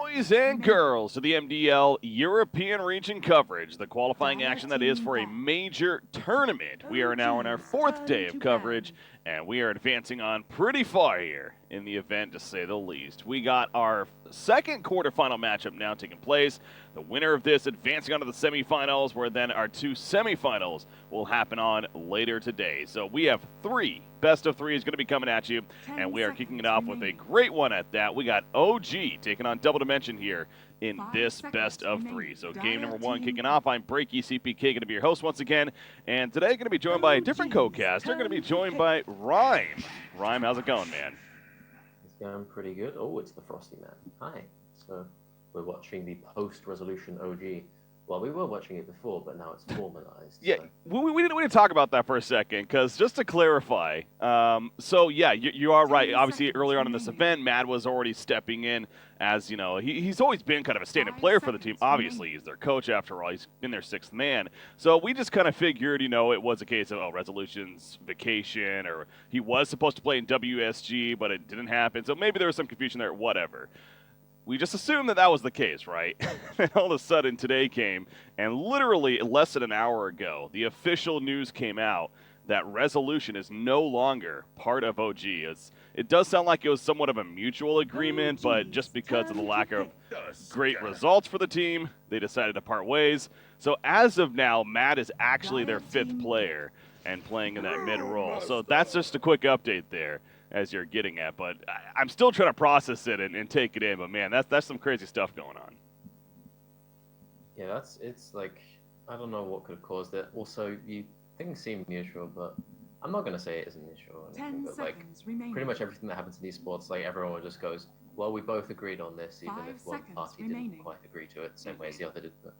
Boys and girls to the MDL European region coverage, the qualifying action that is for a major tournament. We are now on our fourth day of coverage, and we are advancing on pretty far here in the event, to say the least. We got our second quarterfinal matchup now taking place. The winner of this advancing on to the semifinals, where then our two semifinals will happen on later today. So we have three best of threes going to be coming at you, and we are kicking it off with a great one at that. We got OG taking on Double Dimension here in this best of three. So game number one kicking off. I'm Breaky CPK, going to be your host once again, and today going to be joined by a different co-caster. Going to be joined by Rhyme. Rhyme, how's it going, man? It's going pretty good. Oh, it's the Frosty Man. Hi. So we're watching the post-resolution OG. Well, we were watching it before, but now it's formalized. Yeah, so. we didn't talk about that for a second, because just to clarify, so yeah, you are right. Obviously, earlier on in this event, Mad was already stepping in as, you know, he's always been kind of a stand-up player for the team. Obviously, he's their coach after all. He's been their sixth man. So we just kind of figured, you know, it was a case of, oh, Resolution's vacation, or he was supposed to play in WSG, but it didn't happen. So maybe there was some confusion there, whatever. We just assumed that was the case, right? And all of a sudden today came, and literally less than an hour ago, the official news came out that Resolution is no longer part of OG. It does sound like it was somewhat of a mutual agreement, but just because of the lack of great results for the team, they decided to part ways. So as of now, Matt is actually their fifth player and playing in that mid role. So that's just a quick update there, as you're getting at, but I'm still trying to process it and take it in. But man, that's some crazy stuff going on. Yeah, it's like, I don't know what could have caused it. Also, things seem mutual, but I'm not gonna say it isn't mutual or anything. But like, pretty much everything that happens in these sports, like everyone just goes, well, we both agreed on this, even if one party didn't quite agree to it the same way as the other did. But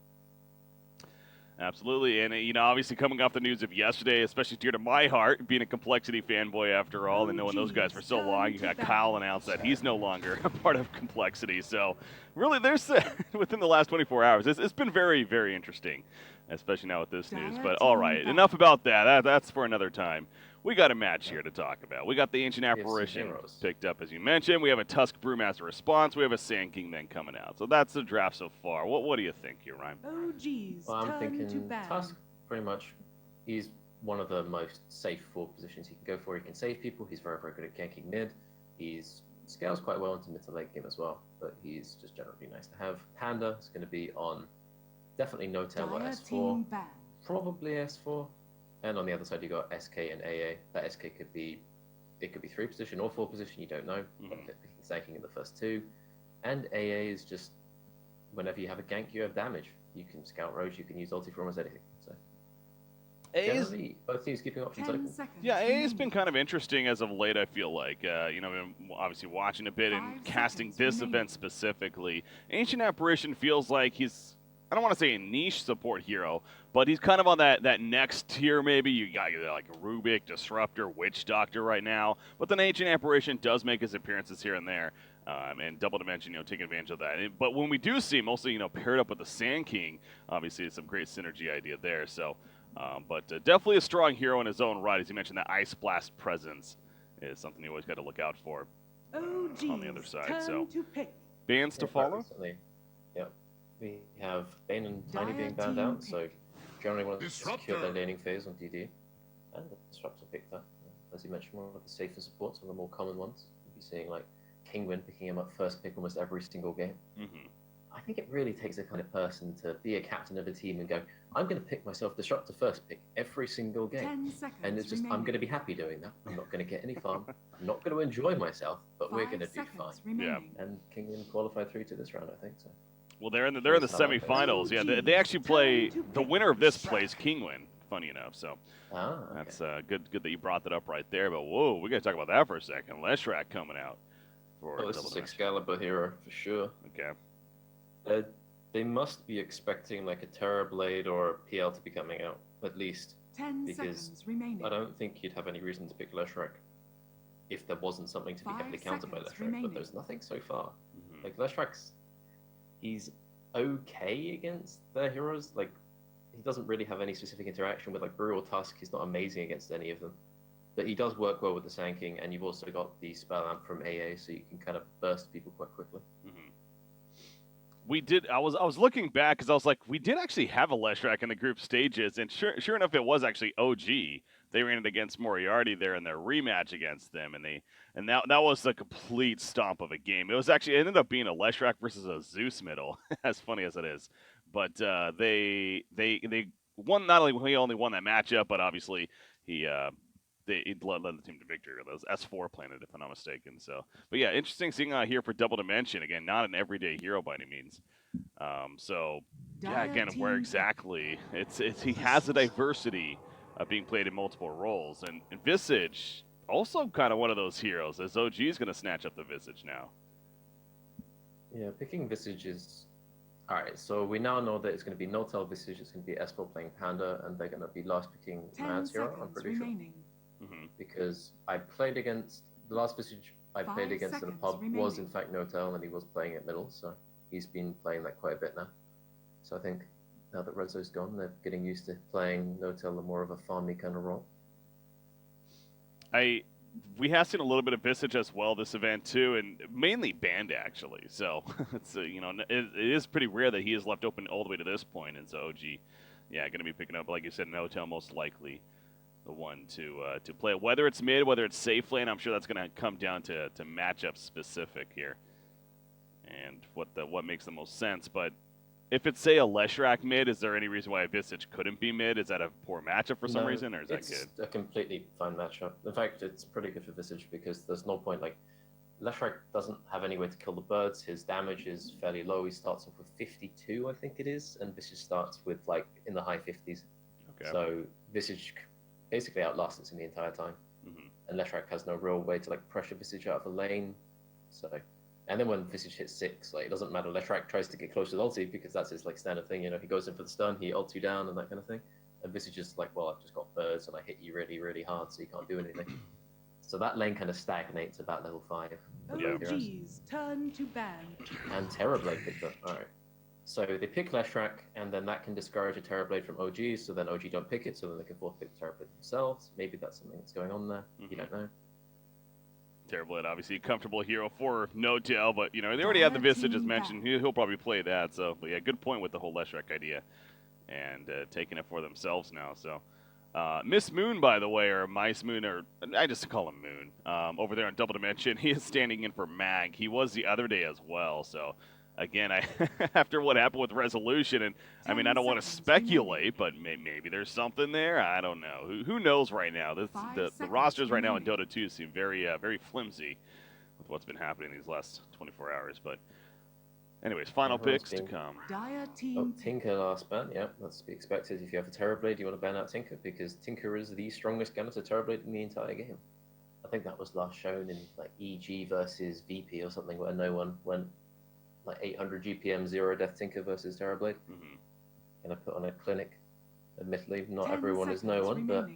absolutely, and you know, obviously coming off the news of yesterday, especially dear to my heart, being a Complexity fanboy after all, and knowing those guys for so long, you got Kyle announce that he's no longer a part of Complexity. So really, there's within the last 24 hours, it's been very, very interesting, especially now with this news. But all right, enough about that. That's for another time. We got a match here to talk about. We got the Ancient Apparition picked up, as you mentioned. We have a Tusk Brewmaster response. We have a Sand King then coming out. So that's the draft so far. What do you think here, Ryan? Oh, geez. Well, I'm thinking Tusk, pretty much, he's one of the most safe forward positions he can go for. He can save people. He's very, very good at ganking mid. He scales quite well into mid to late game as well, but he's just generally nice to have. Panda is going to be on definitely no tail or S4, probably S4. And on the other side, you got SK and AA. That SK could be 3 position or 4 position. You don't know. But picking Sanking in the first 2, and AA is just whenever you have a gank, you have damage. You can scout roads. You can use ulti for almost anything. So generally, both teams keeping options open. Yeah, AA has been kind of interesting as of late. I feel like you know, obviously watching a bit and casting this event specifically. Ancient Apparition feels like he's, I don't want to say a niche support hero, but he's kind of on that next tier maybe. You got like Rubik, Disruptor, Witch Doctor right now, but then Ancient Apparition does make his appearances here and there, and Double Dimension, you know, taking advantage of that. But when we do see, mostly, you know, paired up with the Sand King, obviously it's some great synergy idea there. So, but definitely a strong hero in his own right. As you mentioned, that Ice Blast presence is something you always got to look out for on the other side. So, bans to follow? Yep. We have Bane and Tiny being banned out, so generally want to secure their laning phase on DD. And the Disruptor picked up. As you mentioned, one of the safer supports, one of the more common ones. You'll be seeing like Kingwin picking him up first pick almost every single game. I think it really takes a kind of person to be a captain of a team and go, I'm going to pick myself Disruptor first pick every single game. And it's just, I'm going to be happy doing that. I'm not going to get any farm. I'm not going to enjoy myself, but we're going to do fine. Yeah. And Kingwin qualified through to this round, I think so. Well, they're in the semifinals. Yeah, they actually play. The winner of this plays Kingwin. Funny enough, so that's good that you brought that up right there. But whoa, we got to talk about that for a second. Leshrac coming out for this is Excalibur hero for sure. Okay. They must be expecting like a Terrorblade or a PL to be coming out at least, because I don't think you'd have any reason to pick Leshrac if there wasn't something to be heavily countered by Leshrac. But there's nothing so far. Like Leshrac's. He's okay against their heroes. Like, he doesn't really have any specific interaction with like Brew or Tusk. He's not amazing against any of them, but he does work well with the Sand King. And you've also got the spell amp from AA, so you can kind of burst people quite quickly. We did. I was looking back because I was like, we did actually have a Leshrac in the group stages, and sure enough, it was actually OG. They ran it against Moriarty there in their rematch against them, and that was a complete stomp of a game. It ended up being a Leshrac versus a Zeus middle, as funny as it is. But they won. Not only he only won that matchup, but obviously he led the team to victory. That was S4 Planet, if I'm not mistaken. So, but yeah, interesting seeing here for Double Dimension again. Not an everyday hero by any means. So yeah, again, where exactly it's he has a diversity of being played in multiple roles, and Visage also kind of one of those heroes. As OG is going to snatch up the Visage now. Yeah, picking Visage is alright. So we now know that it's going to be No-Tail Visage, it's going to be S4 playing Panda, and they're going to be last picking Mad's hero. I'm pretty sure. Because I played against the last Visage I played against in the pub was in fact No-Tail, and he was playing at middle, so he's been playing that quite a bit now. So I think now that Rezo's gone, they're getting used to playing No-Tail more of a farmy kind of role. We have seen a little bit of Visage as well this event too, and mainly Band actually. So it's it is pretty rare that he is left open all the way to this point, and so OG, yeah, going to be picking up, like you said, No-Tail most likely the one to play. Whether it's mid, whether it's safe lane, I'm sure that's going to come down to matchup specific here, and what makes the most sense. But if it's, say, a Leshrac mid, is there any reason why a Visage couldn't be mid? Is that a poor matchup for some reason, or is that good? It's a completely fine matchup. In fact, it's pretty good for Visage because there's no point, like, Leshrac doesn't have any way to kill the birds. His damage is fairly low. He starts off with 52, I think it is, and Visage starts with, like, in the high 50s. Okay. So Visage basically outlasts him the entire time. And Leshrac has no real way to, like, pressure Visage out of the lane. So... And then when Visage hits 6, like, it doesn't matter. Leshrac tries to get close to the ulti because that's his, like, standard thing. You know, he goes in for the stun, he ults you down and that kind of thing. And Visage is like, well, I've just got birds and I hit you really, really hard, so you can't do anything. So that lane kind of stagnates about level 5. OG's turn to ban. And Terrorblade picked up. All right. So they pick Leshrac, and then that can discourage a Terrorblade from OG, so then OG don't pick it, so then they can force pick Terrorblade themselves. Maybe that's something that's going on there. You don't know. Terrorblade, obviously a comfortable hero for No-Tail, but they already have the Visage as mentioned. He'll probably play that. So, but yeah, good point with the whole Leshrac idea, and taking it for themselves now. So, Miss Moon, by the way, or Mice Moon, or I just call him Moon, over there on Double Dimension, he is standing in for Mag. He was the other day as well. So, again, after what happened with Resolution, and I mean, I don't want to speculate, but maybe there's something there. I don't know. Who knows right now? The rosters right now in Dota 2 seem very very flimsy with what's been happening these last 24 hours. But anyways, final picks to come. Tinker last ban. Yeah, that's to be expected. If you have a Terrorblade, you want to ban out Tinker because Tinker is the strongest Gambler Terrorblade in the entire game. I think that was last shown in like EG versus VP or something where no one went like 800 GPM, 0 death Tinker versus Terrorblade. And I put on a clinic. Admittedly, not everyone is no one, but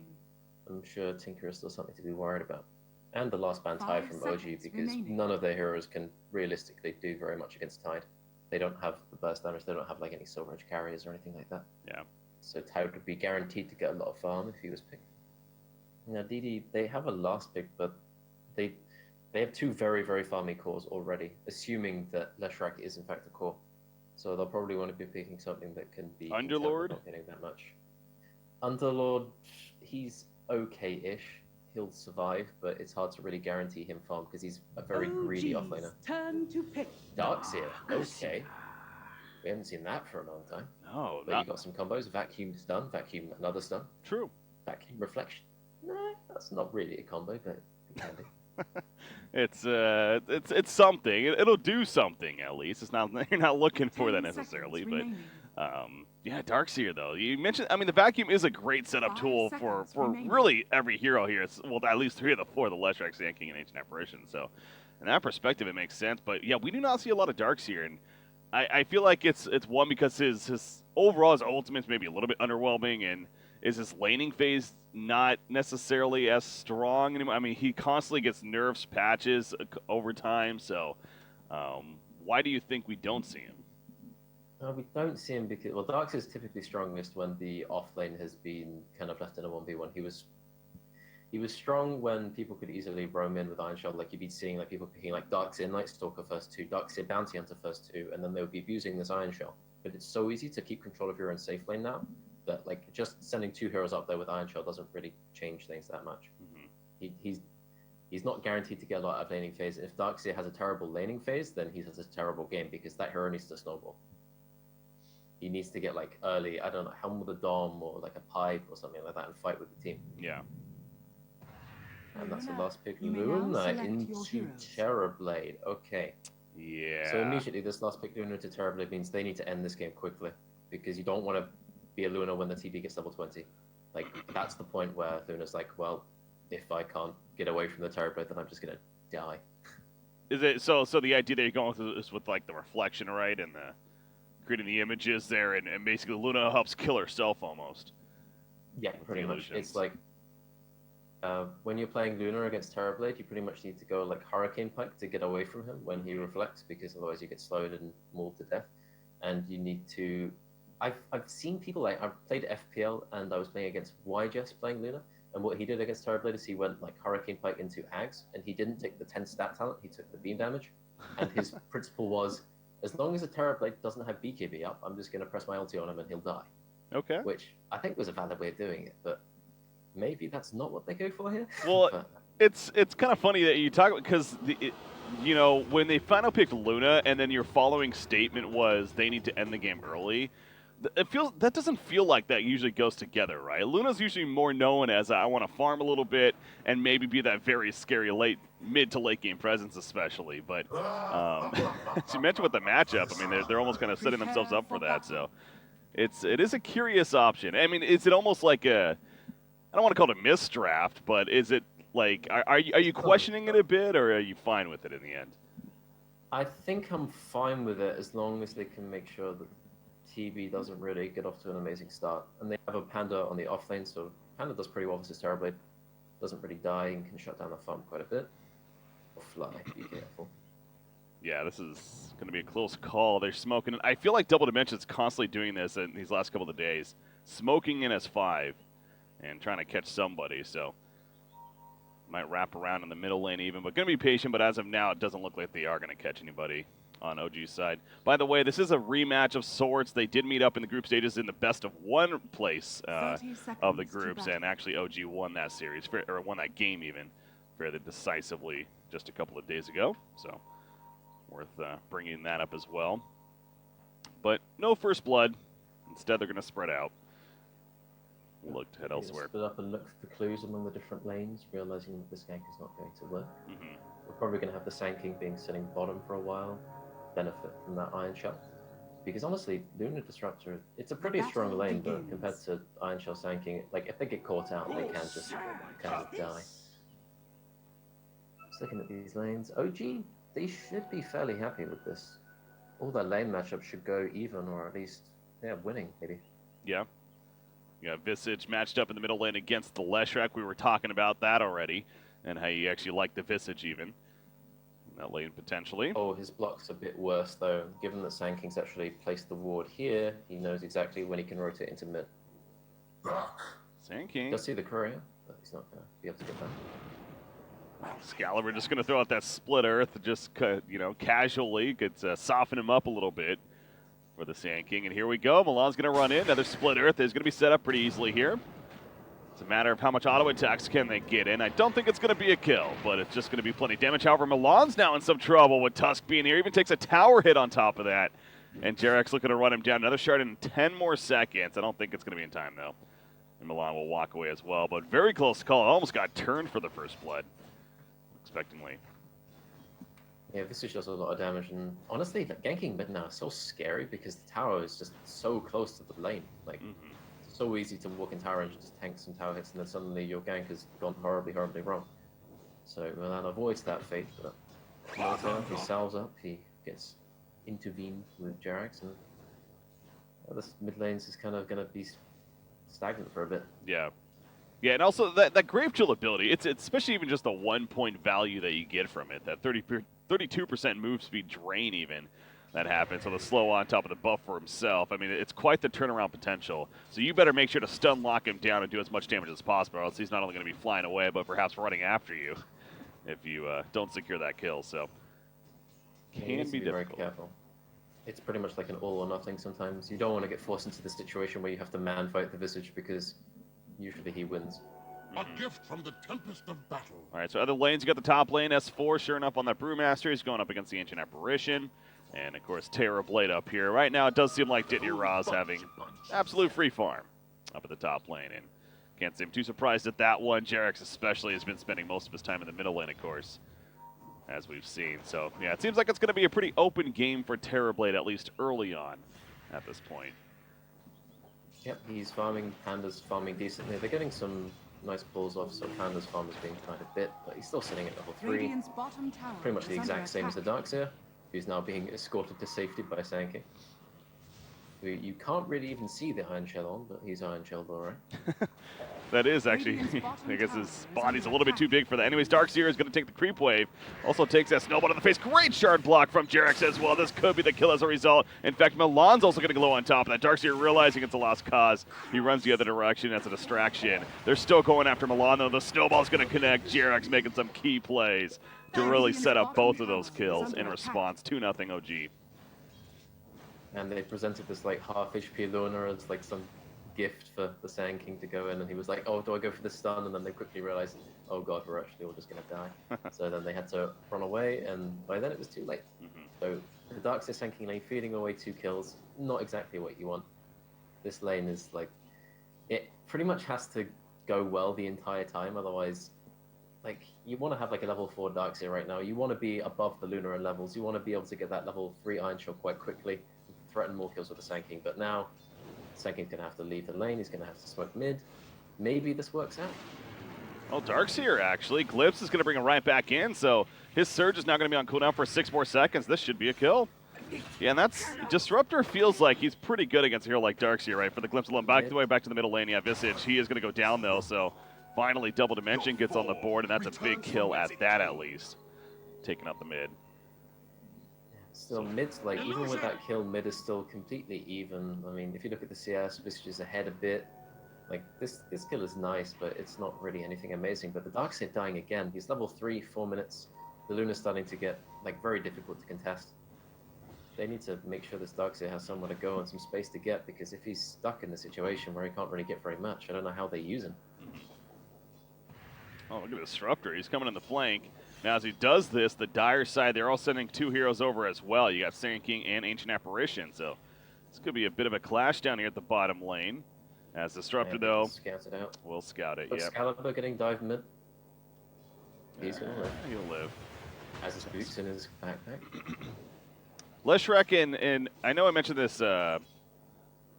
I'm sure Tinker is still something to be worried about. And the last ban Tide from OG because none of their heroes can realistically do very much against Tide. They don't have the burst damage, they don't have like any Silver Edge carriers or anything like that. Yeah. So Tide would be guaranteed to get a lot of farm if he was picked. Now DD, they have a last pick, but they have 2 very, very farmy cores already, assuming that Leshrac is in fact a core. So they'll probably want to be picking something that can be Underlord? Not getting that much. Underlord, he's okay-ish. He'll survive, but it's hard to really guarantee him farm because he's a very greedy offlaner. Turn to pick. Darkseer, okay. We haven't seen that for a long time. No, but you got some combos. Vacuum stun, vacuum another stun. True. Vacuum reflection. No, that's not really a combo, but it can be. It's something. It'll do something at least. It's not you're not looking for that necessarily, but yeah, Darkseer though. You mentioned, I mean, the vacuum is a great setup tool for really every hero here. It's, well, at least 3 of the 4, the Leshrac, Sand King, and Ancient Apparition. So, in that perspective, it makes sense. But yeah, we do not see a lot of Darkseer, and I feel like it's one because his overall his ultimate's maybe a little bit underwhelming, and is his laning phase not necessarily as strong anymore? I mean, he constantly gets nerfs, patches over time. So, why do you think we don't see him? We don't see him because, well, Darkseer is typically strongest when the off lane has been kind of left in a 1v1. He was strong when people could easily roam in with Iron Shell. Like, you'd be seeing like people picking like Darkseer Night Stalker first 2, Darkseer Bounty Hunter first 2, and then they would be abusing this Iron Shell. But it's so easy to keep control of your own safe lane now that like just sending 2 heroes up there with Iron Shell doesn't really change things that much. He's not guaranteed to get a lot out of laning phase. If Darkseer has a terrible laning phase, then he has a terrible game because that hero needs to snowball. He needs to get like early, I don't know, Helm with a Dom or like a Pipe or something like that and fight with the team. Yeah. And that's the last pick. Luna into Terrorblade. Okay. Yeah. So immediately this last pick Luna to Terrorblade means they need to end this game quickly because you don't want to be a Luna when the TB gets level 20. Like, that's the point where Luna's like, well, if I can't get away from the Terrorblade, then I'm just going to die. Is it so the idea that you're going with is with like the reflection, right? And the creating the images there and basically Luna helps kill herself almost. Yeah, pretty much. It's like when you're playing Luna against Terrorblade, you pretty much need to go like Hurricane Pike to get away from him when he reflects, because otherwise you get slowed and mauled to death. And you need to... I've seen people, like, I've played FPL and I was playing against YJS playing Luna, and what he did against Terrorblade is he went like Hurricane Pike into Ags, and he didn't take the 10 stat talent, he took the beam damage. And his principle was, as long as the Terrorblade doesn't have BKB up, I'm just going to press my ulti on him and he'll die. Okay. Which I think was a valid way of doing it, but maybe that's not what they go for here. Well, it's kind of funny that you talk about, because you know, when they finally picked Luna and then your following statement was they need to end the game early, that doesn't feel like that usually goes together, right? Luna's usually more known as I want to farm a little bit and maybe be that very scary mid to late game presence, especially. But as you mentioned with the matchup, I mean, they're almost kind of setting themselves up for that. So it is a curious option. I mean, is it almost like I don't want to call it a misdraft, but is it like are you questioning it a bit, or are you fine with it in the end? I think I'm fine with it as long as they can make sure that TB doesn't really get off to an amazing start. And they have a Panda on the off lane, so Panda does pretty well versus Terrorblade. Doesn't really die and can shut down the farm quite a bit. Or fly, be careful. Yeah, this is going to be a close call. They're smoking. I feel like Double Dimension's constantly doing this in these last couple of days. Smoking in S5 and trying to catch somebody, so might wrap around in the middle lane even, but going to be patient. But as of now, it doesn't look like they are going to catch anybody on OG's side. By the way, this is a rematch of sorts. They did meet up in the group stages in the best of one place of the groups, and actually OG won that series, or won that game even, fairly decisively just a couple of days ago. So worth bringing that up as well. But no first blood. Instead, they're going to spread out. Look to head elsewhere. Split up and look for clues among the different lanes, realizing that this gank is not going to work. Mm-hmm. We're probably going to have the Sand King being sitting bottom for a while, benefit from that Iron Shell. Because honestly, Lunar Disruptor, it's a pretty strong lane, but compared to Iron Shell Sand King, like if they get caught out, they can just kind of die. Just looking at these lanes, OG, they should be fairly happy with this. All their lane matchups should go even, or at least, yeah, winning, maybe. Yeah. You got Visage matched up in the middle lane against the Leshrac. We were talking about that already, and how you actually like the Visage even in that lane potentially. Oh, his block's a bit worse though. Given that Sand King's actually placed the ward here, he knows exactly when he can rotate into mid. Sand King Does see the courier, but he's not going to be able to get back. Excalibur just going to throw out that split earth, just casually, could soften him up a little bit for the Sand King. And here we go. Milan's going to run in. Another split earth is going to be set up pretty easily here. It's a matter of how much auto attacks can they get in. I don't think it's going to be a kill, but it's just going to be plenty of damage. However, Milan's now in some trouble with Tusk being here. Even takes a tower hit on top of that. And Jarek's looking to run him down. Another shard in 10 more seconds. I don't think it's going to be in time, though. And Milan will walk away as well. But very close call. Almost got turned for the first blood. Expectingly. Yeah, Visage does a lot of damage, and honestly, like, ganking mid now is so scary because the tower is just so close to the lane. Like, it's so easy to walk in tower and just tank some tower hits, and then suddenly your gank has gone horribly, horribly wrong. So Milan avoids that fate, but he salves up, he gets intervened with Jarax, and this mid lanes is kind of going to be stagnant for a bit. Yeah. Yeah, and also that Grave Chill ability, it's especially even just the 1 point value that you get from it, that 32% move speed drain even. that happens. So the slow on top of the buff for himself. I mean, it's quite the turnaround potential. So you better make sure to stun lock him down and do as much damage as possible, or else he's not only going to be flying away, but perhaps running after you if you don't secure that kill. So can be very difficult. careful. It's pretty much like an all or nothing sometimes. You don't want to get forced into the situation where you have to man fight the Visage, because usually he wins. A gift from the Tempest of Battle. All right, so other lanes, you got the top lane, S4, sure enough on that Brewmaster. He's going up against the Ancient Apparition. And, of course, Terra Blade up here. Right now, it does seem like Ditney Ra's having absolute free farm up at the top lane. And can't seem too surprised at that one. Jarex especially has been spending most of his time in the middle lane, of course, as we've seen. So, yeah, it seems like it's going to be a pretty open game for Terra Blade, at least early on at this point. Yep, he's farming, Panda's farming decently. They're getting some nice pulls off, so Panda's farm is being tied a bit, but he's still sitting at level 3. Radiant's bottom tower Pretty much the is under exact same as the attack. Darkseer, who's now being escorted to safety by Sankey. You can't really even see the Iron Shell on, but he's Iron Shelled alright. That is actually, I guess his body's a little bit too big for that. Anyways, Darkseer is going to take the creep wave. Also takes that snowball to the face. Great shard block from Jarex as well. This could be the kill as a result. In fact, Milan's also going to glow on top of that. Darkseer realizing it's a lost cause. He runs the other direction as a distraction. They're still going after Milan, though. The snowball's going to connect. Jarex making some key plays to really set up both of those kills in response. 2-0 OG. And they presented this like half HP Luna as like some gift for the Sand King to go in, and he was like, oh, do I go for the stun? And then they quickly realized, oh god, we're actually all just going to die. So then they had to run away, and by then it was too late. So the Darkseer Sand King lane feeding away 2 kills, not exactly what you want. This lane is like, it pretty much has to go well the entire time, otherwise, like, you want to have like a level 4 Darkseer right now. You want to be above the Lunar levels. You want to be able to get that level 3 Iron Shell quite quickly, threaten more kills with the Sand King. But now, Sand King's going to have to leave the lane. He's going to have to smoke mid. Maybe this works out. Well, Darkseer, actually. Glyph is going to bring him right back in, so his Surge is now going to be on cooldown for 6 more seconds. This should be a kill. Yeah, and that's... Disruptor feels like he's pretty good against a hero like Darkseer, right? For the Glyphs alone. Back the way back to the middle lane. Yeah, Visage, he is going to go down, though, so finally Double Dimension gets on the board, and that's a big kill at that, at least. Taking up the mid. Still, mid's like, even with that kill, mid is still completely even. I mean, if you look at the CS, Visage is ahead a bit. Like, this kill is nice, but it's not really anything amazing. But the Darkseer dying again. He's level 3, 4 minutes. The Luna's starting to get, like, very difficult to contest. They need to make sure this Darkseer has somewhere to go and some space to get, because if he's stuck in the situation where he can't really get very much, I don't know how they use him. Oh, look at Disruptor. He's coming in the flank. Now, as he does this, the Dire side, they're all sending 2 heroes over as well. You got Sand King and Ancient Apparition, so this could be a bit of a clash down here at the bottom lane. As Disruptor, though, scout it out. will scout it, But yeah. Excalibur getting dive mid. He's going to live. He'll live. Has his boots in his backpack. Leshrac, and I know I mentioned this the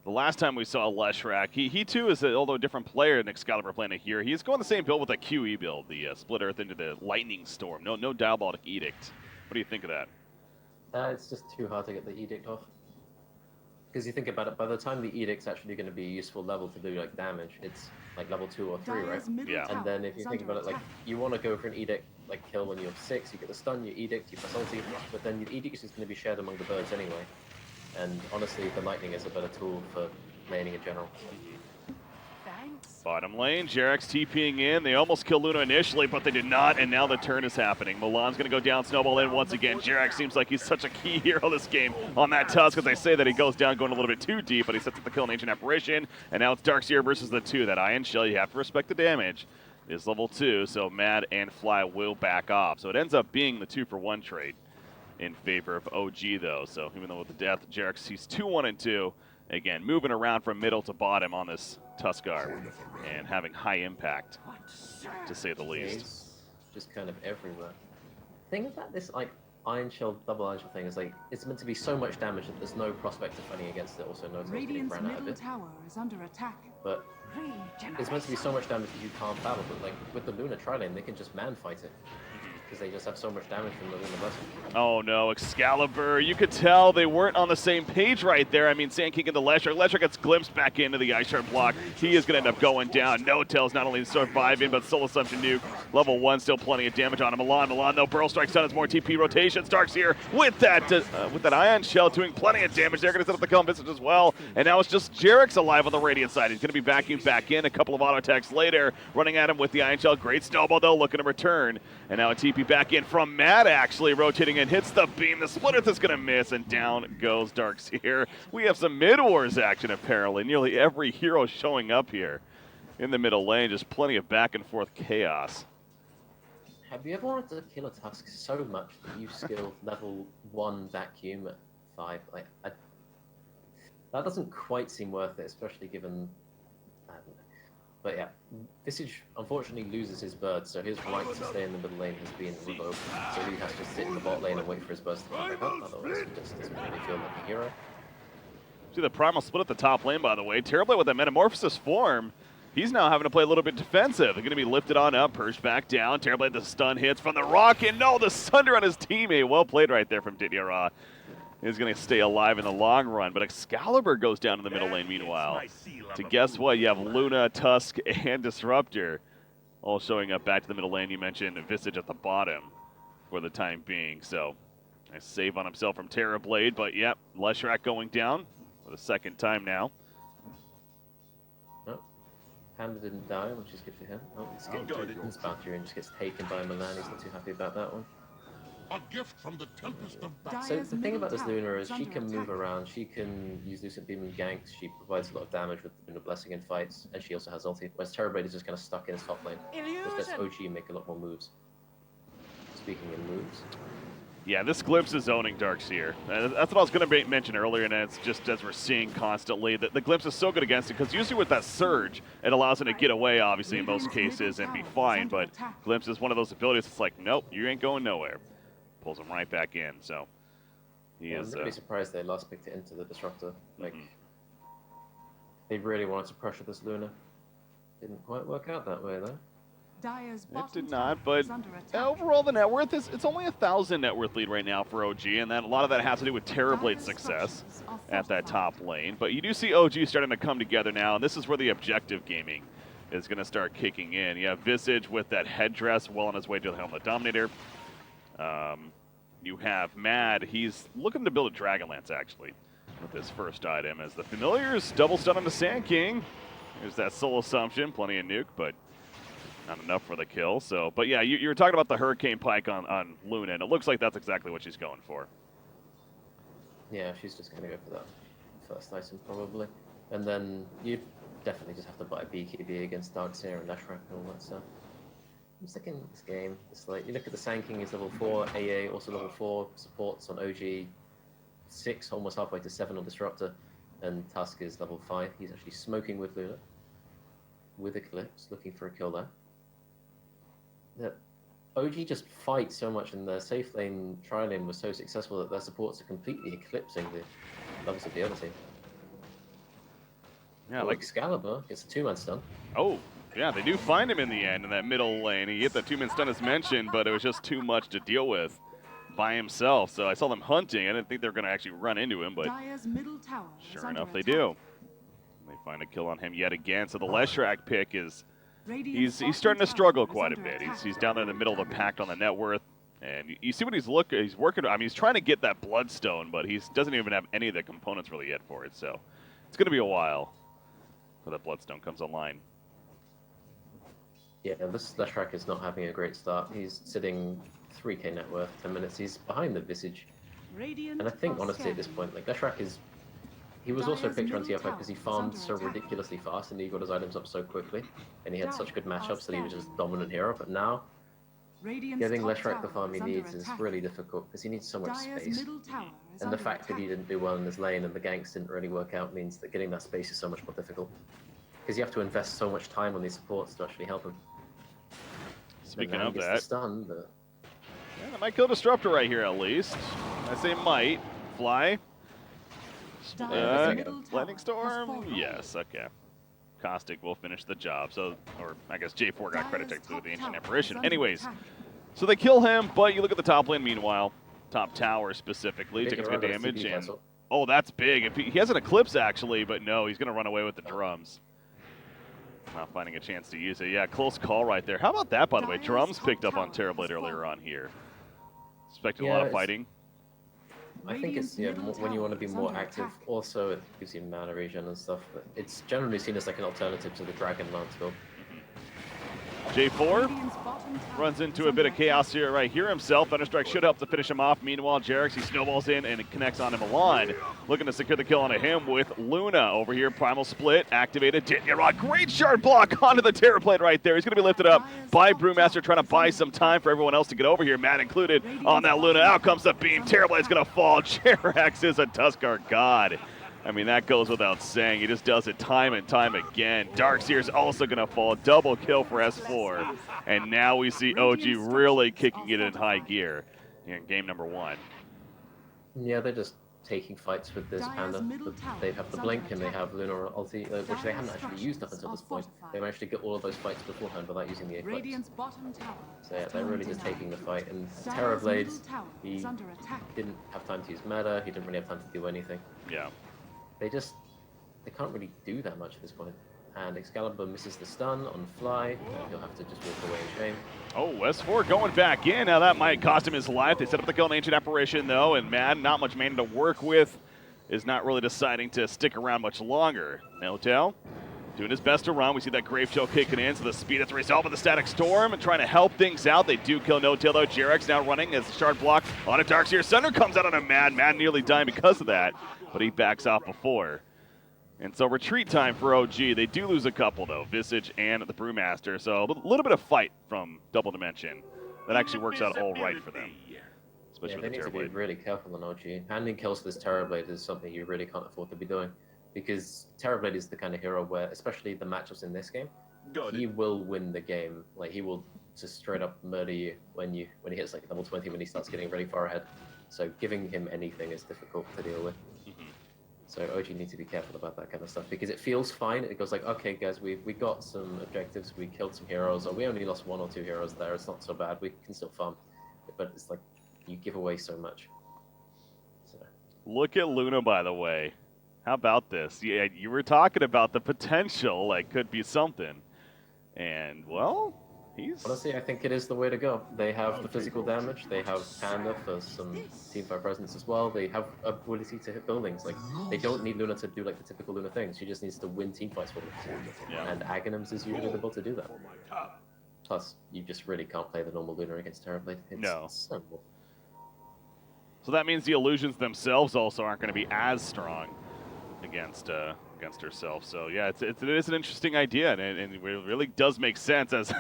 last time we saw Leshrac. He too is, although a different player in Excalibur Planet here, he's going the same build with a QE build, the Split Earth into the Lightning Storm. No Diabolic Edict. What do you think of that? It's just too hard to get the Edict off. Because you think about it, by the time the Edict's actually going to be a useful level to do like damage, it's like level 2 or 3, right? Yeah. And then if you think about it, like, you want to go for an Edict like kill when you have 6, you get the stun, you Edict, you press ulti, but then your Edict is going to be shared among the birds anyway. And honestly, the Lightning is a better tool for laning in general. Thanks. Bottom lane, Jarex TPing in. They almost killed Luna initially, but they did not, and now the turn is happening. Milan's going to go down, snowball in once again. Jarex seems like he's such a key hero this game on that Tusk, because they say that he goes down going a little bit too deep, but he sets up the kill in Ancient Apparition, and now it's Darkseer versus the 2. That Iron Shell, you have to respect the damage, is level 2, so Mad and Fly will back off. So it ends up being the 2-for-1 trade in favor of OG, though. So even though with the death, Jarex sees 2-1-2. Again, moving around from middle to bottom on this Tuskar and having high impact, to say the least. He's just kind of everywhere. Thing about this, like, Iron Shell, double Iron Shell thing is, like, it's meant to be so much damage that there's no prospect of fighting against it. Also, no one's getting Radiant's ran out of middle it. tower is under attack. But it's meant to be so much damage that you can't battle, but, like, with the Luna tri-lane, they can just man fight it. because they just have so much damage from the Lunar Blessing. Oh no, Excalibur. You could tell they weren't on the same page right there. I mean, Sand King and the Leshrac. Leshrac gets glimpsed back into the Ice Shard block. He is going to end up going down. No-Tail's not only surviving, but Soul Assumption Nuke. Level 1, still plenty of damage on him. Milan, though, Burl Strike's done his more TP rotation. Starks here with that Ion Shell doing plenty of damage. They're going to set up the Calm Visage as well. And now it's just Jarek's alive on the Radiant side. He's going to be vacuumed back in. A couple of auto attacks later, running at him with the Ion Shell. Great snowball, though, looking to return. And now a TP back in from Matt, actually rotating and hits the beam. The Splitter is going to miss, and down goes Darkseer. We have some mid-wars action, apparently. Nearly every hero showing up here in the middle lane. Just plenty of back-and-forth chaos. Have you ever wanted to kill a Tusk so much that you skilled level 1 vacuum at 5? Like, that doesn't quite seem worth it, especially given... I don't know. But yeah, Visage unfortunately loses his bird, so his right to stay in the middle lane has been revoked. So he has to sit in the bot lane and wait for his burst to come back up, otherwise he just doesn't really feel like a hero. See the Primal split at the top lane, by the way. Terribly with that Metamorphosis form. He's now having to play a little bit defensive. They're going to be lifted on up, purged back down. Terribly the stun hits from the Rocket. No, the Sunder on his teammate. Well played right there from Didier. He's going to stay alive in the long run. But Excalibur goes down in the middle lane meanwhile. So guess what? You have Luna, Tusk, and Disruptor all showing up back to the middle lane. You mentioned Visage at the bottom for the time being. So nice save on himself from Terrorblade. But yep, Leshrac going down for the second time now. Panda didn't die, which is good for him. Oh, his bounty just gets taken by Milan. He's not too happy about that one. A gift from the Tempest of Battle. So the thing about this Luna is she can move around, she can use Lucent Beam and ganks, she provides a lot of damage with the Blessing in fights, and she also has ulti. Whereas Terrorblade is just kind of stuck in his top lane. Which lets OG make a lot more moves. Speaking of moves. Yeah, this glimpse is owning Darkseer. That's what I was going to mention earlier, and it's just as we're seeing constantly, that the glimpse is so good against it, because usually with that surge, it allows him to get away, obviously, in most cases, and be fine, but glimpse is one of those abilities that's like, nope, you ain't going nowhere. Pulls him right back in, so he is... I'm really surprised they last picked it into the Disruptor. Like, they really wanted to pressure this Luna. Didn't quite work out that way, though. It did not, but overall the net worth it's only 1,000 net worth lead right now for OG, and then a lot of that has to do with Terrorblade's success at that top lane. But you do see OG starting to come together now, and this is where the objective gaming is going to start kicking in. You have Visage with that headdress well on his way to the Helm of the Dominator. You have Mad, he's looking to build a Dragonlance actually with his first item, as the Familiars double stun on the Sand King. There's that Soul Assumption, plenty of nuke, but not enough for the kill. So, but yeah, you were talking about the Hurricane Pike on Luna, and it looks like that's exactly what she's going for. Yeah, she's just going to go for that first item probably. And then you definitely just have to buy BKB against Darkseer and Leshrac and all that stuff. I'm just thinking this game, it's like, you look at the Sand King, he's level 4, AA also level 4, supports on OG 6, almost halfway to 7 on Disruptor, and Tusk is level 5. He's actually smoking with Luna, with Eclipse, looking for a kill there. That OG just fights so much, and their safe lane, tri lane was so successful that their supports are completely eclipsing the levels of the other team. Yeah, like Excalibur gets a 2-man stun. Oh, yeah, they do find him in the end in that middle lane. He hit the 2-man stun as mentioned, but it was just too much to deal with by himself. So I saw them hunting. I didn't think they were going to actually run into him, but sure enough, they do. They find a kill on him yet again. So the Leshrac pick is... He's starting to struggle quite a bit. He's down there in the middle of the pack on the net worth, and you see what he's working. I mean, he's trying to get that Bloodstone, but he doesn't even have any of the components really yet for it. So it's going to be a while before that Bloodstone comes online. Yeah, this Leshrac is not having a great start. He's sitting 3k net worth, 10 minutes. He's behind the Visage, and I think honestly at this point, like Leshrac is. He was also picked on TFI because he farmed so ridiculously fast and he got his items up so quickly, and he had such good matchups that he was just dominant hero. But now, getting Leshrac the farm he needs is really difficult because he needs so much space. And the fact that he didn't do well in his lane and the ganks didn't really work out means that getting that space is so much more difficult. Because you have to invest so much time on these supports to actually help him. Speaking of that, stun, but... yeah, that might kill Disruptor right here at least. I say might. Fly. Lightning Storm? Yes, okay. Caustic will finish the job. So, or I guess J4 got credit technically with the Ancient Apparition. Anyways, So they kill him, but you look at the top lane meanwhile. Top tower specifically, taking some good damage. And, oh, that's big. If he has an Eclipse, actually, but no, he's going to run away with the drums. Not finding a chance to use it. Yeah, close call right there. How about that, by the way? Drums picked up on Terrorblade earlier on here. Expected a lot of fighting. I think it's when you want to be more active. Also, it gives you mana regen and stuff. But it's generally seen as like an alternative to the Dragon Lance build. J4 runs into a bit of chaos here right here himself. Thunderstrike should help to finish him off. Meanwhile, Jarex, he snowballs in and it connects on him. Milan looking to secure the kill onto him with Luna over here. Primal Split activated. Didn't get right. Great shard block onto the Terrorblade right there. He's going to be lifted up by Brewmaster, trying to buy some time for everyone else to get over here. Matt included on that Luna. Out comes the beam. Terrorblade's going to fall. Jarex is a Tuskar god. I mean, that goes without saying. He just does it time and time again. Darkseer's also going to fall. Double kill for S4. And now we see OG really kicking it in high gear in game number 1. Yeah, they're just taking fights with this Panda. They have the Blink and they have Lunar ulti, which they haven't actually used up until this point. They managed to get all of those fights beforehand without using the Eclipse. So yeah, they're really just taking the fight. And Terrorblade, he didn't have time to use meta. He didn't really have time to do anything. Yeah. They can't really do that much at this point. And Excalibur misses the stun on Fly. He'll have to just walk away in shame. Oh, S4 going back in. Now that might cost him his life. They set up the kill on Ancient Apparition though, and Mad, not much mana to work with, is not really deciding to stick around much longer. Notel doing his best to run. We see that Grave Chill kicking in, so the speed has resolved with the Static Storm and trying to help things out. They do kill Notel though. Jarex now running as the shard block on a Darkseer. Thunder comes out on a Mad. Mad nearly dying because of that, but he backs off before. And so retreat time for OG. They do lose a couple though, Visage and the Brewmaster. So a little bit of fight from Double Dimension. That actually works out all right for them. Especially they with the need to be Terrorblade. really careful on OG. Handing kills to this Terrorblade is something you really can't afford to be doing. Because Terrorblade is the kind of hero where, especially the matchups in this game, he will win the game. Like, he will just straight up murder you when he hits like level 20, when he starts getting really far ahead. So giving him anything is difficult to deal with. So OG need to be careful about that kind of stuff, because it feels fine. It goes like, okay guys, we got some objectives, we killed some heroes, or we only lost 1 or 2 heroes there, it's not so bad, we can still farm. But it's like, you give away so much. So. Look at Luna, by the way. How about this? Yeah, you were talking about the potential, like, could be something. And, well, he's... Honestly, I think it is the way to go. They have the physical damage, they have Panda for some teamfight presence as well, they have ability to hit buildings. Like, they don't need Luna to do like the typical Luna thing, she just needs to win teamfights for them. Yeah. And Aghanims is usually able to do that. Plus, you just really can't play the normal Luna against Terrorblade. It's simple. So that means the illusions themselves also aren't going to be as strong against herself. So yeah, it is an interesting idea, and it really does make sense. As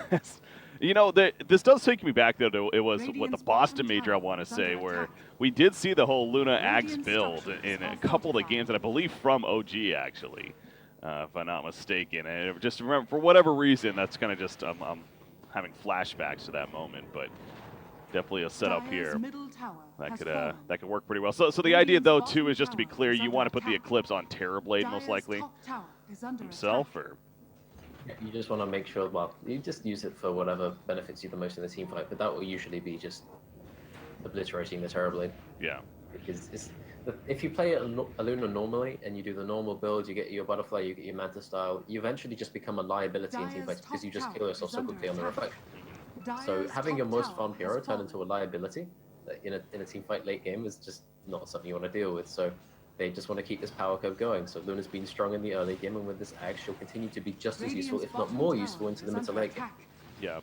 you know, this does take me back though to, it was what, the Boston Major, I want to say, where we did see the whole Luna Aghs build in a couple of the games, and I believe from OG actually, if I'm not mistaken. And just remember, for whatever reason, that's kind of just I'm having flashbacks to that moment, but definitely a setup here that could work pretty well. So the idea though too is, just to be clear, you want to put the Eclipse on Terrorblade most likely himself, or you just want to make sure, well, you just use it for whatever benefits you the most in the team fight, but that will usually be just obliterating the Terrorblade. Yeah. Because if you play a Luna normally and you do the normal build, you get your Butterfly, you get your Manta style, you eventually just become a liability in team fights because you just kill yourself so quickly on the reflection. So having your most farmed hero turn into a liability in a team fight late game is just not something you want to deal with. So they just want to keep this power curve going. So Luna's been strong in the early game, and with this Agh, she'll continue to be just as useful, if not more useful, into the mid to late game. Yeah.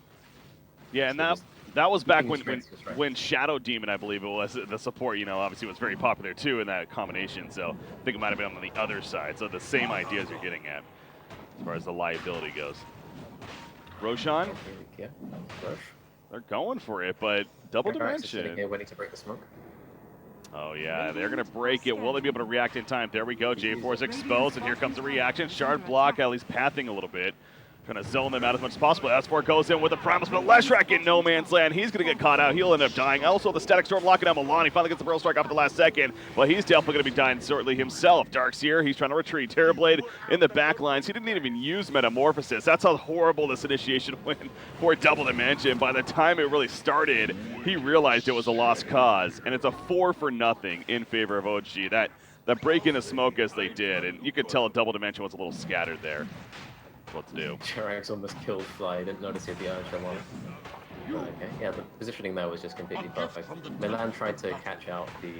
Yeah, and that was back when Shadow Demon, I believe it was, the support, you know, obviously was very popular too in that combination. So I think it might have been on the other side. So the same ideas you're getting at as far as the liability goes. Roshan, they're going for it, but Double Dimension. Waiting to break the smoke. Oh yeah, they're gonna break it. Will they be able to react in time? There we go. J4 is exposed, and here comes the reaction. Shard block, at least pathing a little bit Gonna zone them out as much as possible. S4 goes in with a Primal, but Leshrac in no man's land. He's gonna get caught out. He'll end up dying. Also, the Static Storm locking down Milan. He finally gets the Pearl Strike off at the last second, but he's definitely gonna be dying shortly himself. Darkseer, he's trying to retreat. Terrorblade in the back lines. He didn't even use Metamorphosis. That's how horrible this initiation went for Double Dimension. By the time it really started, he realized it was a lost cause, and it's a 4-for-0 in favor of OG. That break into smoke as they did, and you could tell Double Dimension was a little scattered there. What to do. Jerax almost killed Fly, didn't notice he had the Iron Shell on. Okay, yeah, the positioning there was just completely perfect. Milan tried to catch out the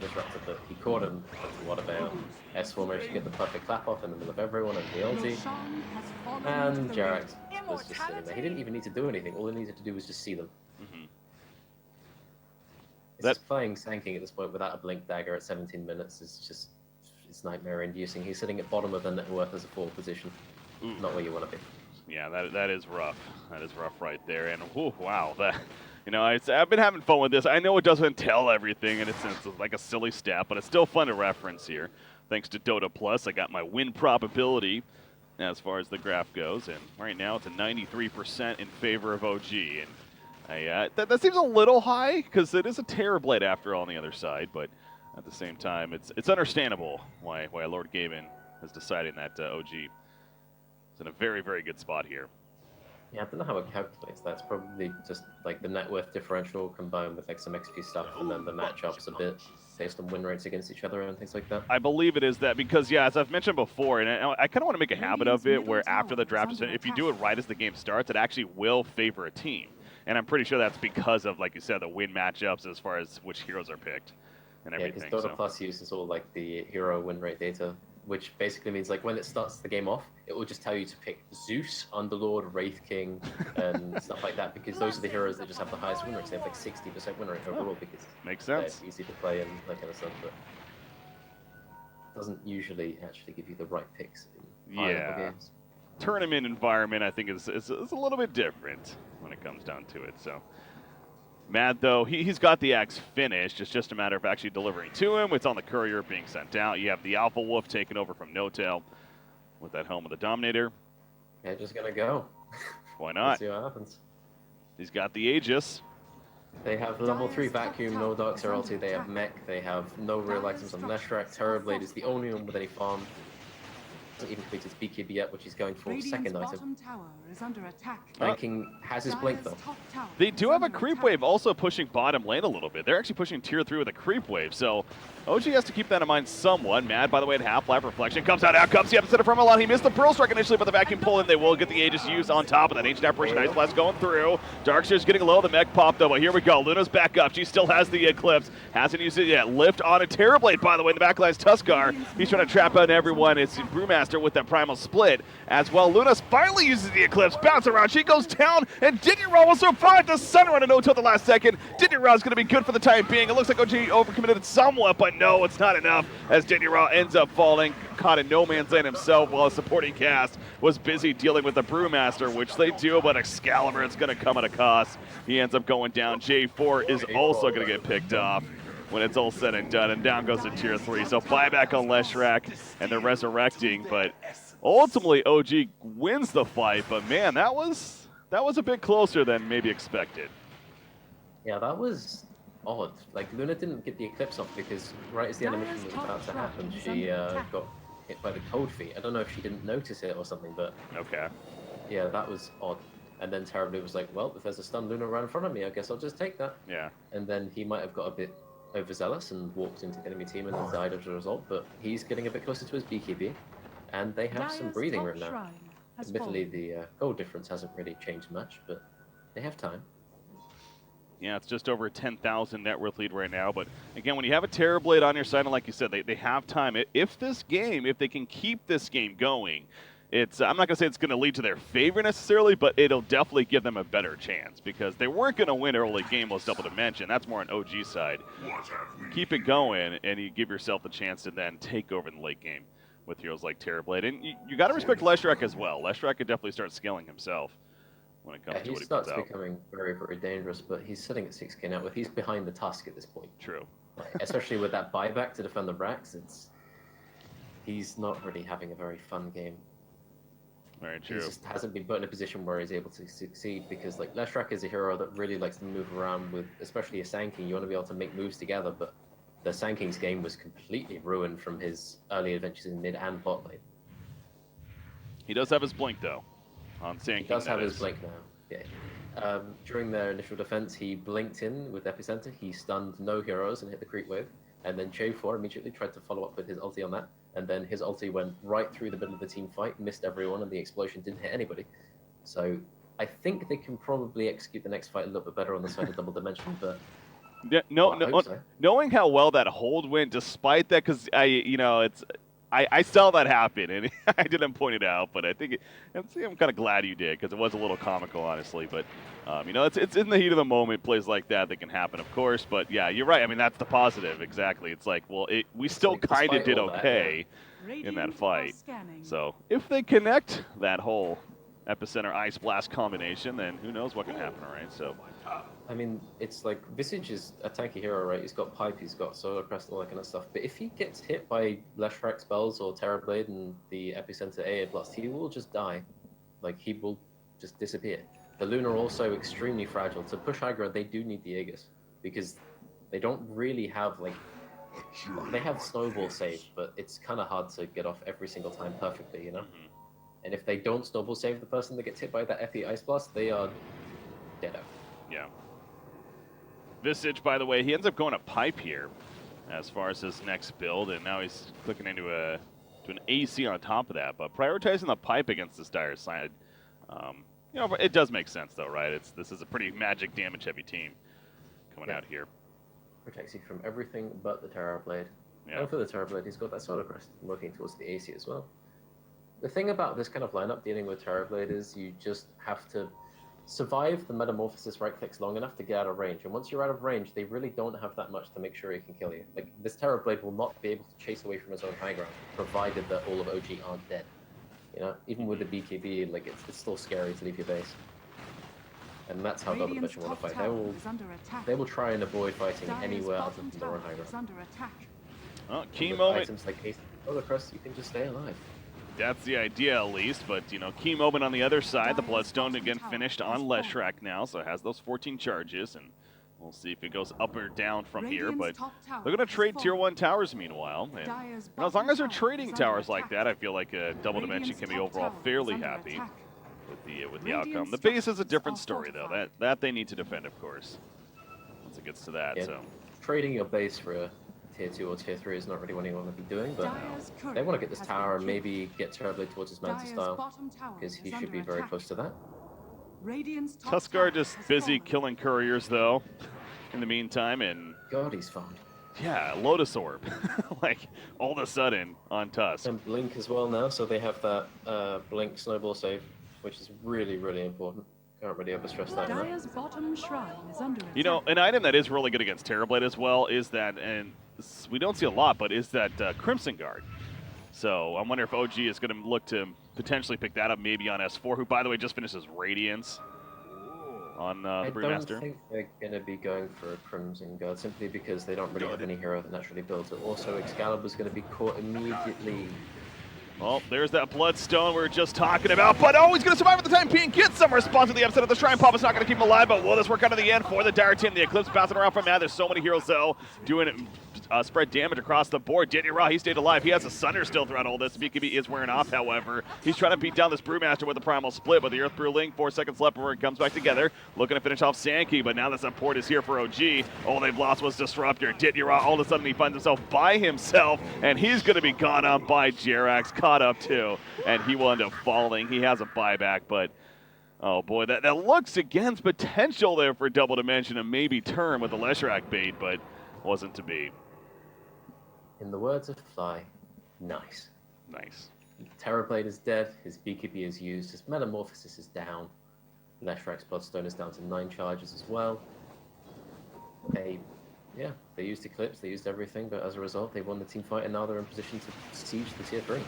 Disruptor, but he caught him. What about S4 managed to get the perfect clap off in the middle of everyone and the ulti. And Jerax was just sitting there. He didn't even need to do anything. All he needed to do was just see them. That's playing Sanking at this point without a Blink Dagger at 17 minutes is just, it's nightmare inducing. He's sitting at bottom of the net worth as a 4 position. Not where you want to be. Yeah, that is rough. That is rough right there. And wow, that, you know, I've been having fun with this. I know it doesn't tell everything, and it's like a silly stat, but it's still fun to reference here. Thanks to Dota Plus, I got my win probability as far as the graph goes, and right now it's a 93% in favor of OG. And that seems a little high because it is a Terrorblade after all on the other side, but at the same time, it's understandable why Lord Gaben is deciding that OG in a very, very good spot here. Yeah, I don't know how it calculates that. It's probably just like the net worth differential combined with like some XP stuff and then the matchups a bit based on win rates against each other and things like that. I believe it is that because, yeah, as I've mentioned before, and I kind of want to make a habit of it where after the draft is finished, if you do it right as the game starts, it actually will favor a team. And I'm pretty sure that's because of, like you said, the win matchups as far as which heroes are picked and everything. Yeah, because Dota Plus uses all like the hero win rate data, which basically means like when it starts the game off, it will just tell you to pick Zeus, Underlord, Wraith King, and stuff like that, because those are the heroes that just have the highest win rates. They have like 60% win rate overall because makes sense. They're easy to play and that kind of stuff, but it doesn't usually actually give you the right picks in high-level games. Tournament environment, I think, is a little bit different when it comes down to it. So Mad, though, he's got the axe finished. It's just a matter of actually delivering to him. It's on the courier being sent out. You have the Alpha Wolf taken over from No-Tail with that helm of the Dominator. Yeah, just gonna go. Why not? Let's see what happens. He's got the Aegis. They have level 3 Vacuum, no Dark Ulti, they have Mech, they have no real items on Leshrac. Terrorblade is the only one with any farm. Hasn't even completed his BKB yet, which he's going for second item. Ranking has his blink though. They do have a creep wave also pushing bottom lane a little bit. They're actually pushing tier 3 with a creep wave, so OG has to keep that in mind somewhat. Mad, by the way, at Half-Life Reflection comes out comes the episode from Milan. He missed the Pearl Strike initially, but the Vacuum pull in. They will get the Aegis used on top of that. Ancient Apparition Ice Blast going through. Darkseer's getting low. The mech pop though, but here we go. Luna's back up. She still has the Eclipse. Hasn't used it yet. Lift on a Terrorblade, by the way. In the back line's Tuskar. He's trying to trap out everyone. It's Brewmaster with that Primal Split as well. Luna finally uses the Eclipse. Bounce around. She goes down, and Dinyarral will survive the Sun Run and no till the last second. Dinyarral's going to be good for the time being. It looks like OG overcommitted somewhat, but no, it's not enough as Dinyarral ends up falling, caught in no man's land himself while a supporting cast was busy dealing with the Brewmaster, which they do, but Excalibur, it's going to come at a cost. He ends up going down. J4 is also going to get picked off when it's all said and done, and down goes to tier 3. So buyback on Leshrac, and they're resurrecting, but ultimately OG wins the fight. But man, that was a bit closer than maybe expected. Yeah, that was odd. Like, Luna didn't get the Eclipse off because right as the animation was about to happen, she got hit by the Cold Feet. I don't know if she didn't notice it or something, but okay. Yeah, that was odd. And then Terrorblade was like, well, if there's a stun Luna right in front of me, I guess I'll just take that. Yeah. And then he might have got a bit overzealous and walked into the enemy team and then died as a result, but he's getting a bit closer to his BKB, and they have some breathing room now. Admittedly, the goal difference hasn't really changed much, but they have time. Yeah, it's just over 10,000 net worth lead right now, but again, when you have a Terrorblade on your side, and like you said, they have time. If they can keep this game going, I'm not going to say it's going to lead to their favor necessarily, but it'll definitely give them a better chance because they weren't going to win early game with Double Dimension. That's more on OG side. Keep it going, and you give yourself the chance to then take over in the late game with heroes like Terrorblade. And you got to respect Leshrac as well. Leshrac could definitely start scaling himself when it comes to what he puts out. He starts becoming very, very dangerous, but he's sitting at 6k now. He's behind the Tusk at this point. True. Especially with that buyback to defend the Brax, he's not really having a very fun game. Very true. He just hasn't been put in a position where he's able to succeed because like Leshrac is a hero that really likes to move around with, especially a Sand King. You want to be able to make moves together, but the Sand King's game was completely ruined from his early adventures in mid and bot lane. He does have his blink though, on Sand King. He does have his blink now. Yeah. During their initial defense, he blinked in with Epicenter. He stunned no heroes and hit the creep wave. And then J4 immediately tried to follow up with his ulti on that. And then his ulti went right through the middle of the team fight, missed everyone, and the explosion didn't hit anybody. So I think they can probably execute the next fight a little bit better on the side of Double Dimension, but yeah, so. Knowing how well that hold went, despite that, because I saw that happen, and I didn't point it out, but I'm kind of glad you did, because it was a little comical, honestly. But, it's in the heat of the moment, plays like that can happen, of course. But, yeah, you're right. I mean, that's the positive, exactly. It's like, well, we still kind of did okay in that fight. So if they connect that whole Epicenter Ice Blast combination, then who knows what can happen, all right? So, I mean, it's like Visage is a tanky hero, right? He's got Pipe, he's got Solar Crest, all that kind of stuff. But if he gets hit by Leshrac spells or Terrorblade and the Epicenter AA Blast, he will just die. Like, he will just disappear. The Luna are also extremely fragile. To push aggro, they do need the Aegis, because they don't really have, like... They have Snowball save, but it's kind of hard to get off every single time perfectly, you know? And if they don't Snowball save the person that gets hit by that Epi Ice Blast, they are dead out. Yeah. Visage, by the way, he ends up going to Pipe here as far as his next build, and now he's clicking into an AC on top of that. But prioritizing the Pipe against this dire side, it does make sense, though, right? This is a pretty magic damage-heavy team coming out here. Protects you from everything but the Terrorblade. Yeah. And for the Terrorblade, he's got that Solar Crest working towards the AC as well. The thing about this kind of lineup dealing with Terrorblade is you just have to survive the Metamorphosis right clicks long enough to get out of range. And once you're out of range, they really don't have that much to make sure he can kill you. Like, this Terrorblade will not be able to chase away from his own high ground, provided that all of OG aren't dead. You know, even with the BKB, like, it's still scary to leave your base. And that's how Double Dimension want to fight. They will try and avoid fighting anywhere other than their own high ground. Well, key with moment. Items like Ace Solar Crest, you can just stay alive. That's the idea, at least. But, key moment on the other side. The Bloodstone, again, finished on Leshrac now, so it has those 14 charges. And we'll see if it goes up or down from here. But they're going to trade Tier 1 towers, meanwhile. And as long as they're trading towers like that, I feel like Double Dimension can be overall fairly happy with the outcome. The base is a different story, though. That they need to defend, of course, once it gets to that. Yeah. So Trading your base for a Tier 2 or Tier 3 is not really what you want to be doing, but they want to get this tower and maybe get Terrorblade towards his Manta style, because he should be very close to that. Tuskar just busy killing couriers, though, in the meantime, and... God, he's fun. Yeah, Lotus Orb. Like, all of a sudden, on Tusk. And Blink as well now, so they have that Blink Snowball save, which is really, really important. Can't really overstress that enough. Bottom shrine is under attack. An item that is really good against Terrorblade as well is that, and we don't see a lot, but is that Crimson Guard. So I wonder if OG is going to look to potentially pick that up maybe on S4, who, by the way, just finishes Radiance on the Brewmaster. I don't think they're going to be going for a Crimson Guard, simply because they don't really have any hero that naturally builds it. Also, Excalibur's going to be caught immediately. Well, there's that Bloodstone we were just talking about, but he's going to survive at the time being. Get some response to the upset of the Shrine Pop. It's not going to keep him alive, but will this work out in the end for the Dire team? The Eclipse bouncing around from Mad. There's so many heroes, though, doing spread damage across the board. Diddy Ra, he stayed alive. He has a Sunder still throughout all this. BKB is wearing off, however. He's trying to beat down this Brewmaster with the Primal Split, but the Earth Brew Link, 4 seconds left before it comes back together. Looking to finish off Sankey, but now that support is here for OG. All they've lost was Disruptor. Diddy Ra, all of a sudden, he finds himself by himself, and he's going to be gone on by Jerax, caught up too. And he will end up falling. He has a buyback, but oh boy, that looks against potential there for Double Dimension and maybe turn with the Leshrac bait, but wasn't to be. In the words of Fly, nice. Nice. Terrorblade is dead, his BKB is used, his Metamorphosis is down, Leshrac's Bloodstone is down to 9 charges as well. They used Eclipse, they used everything, but as a result, they won the team fight, and now they're in position to siege the Tier 3.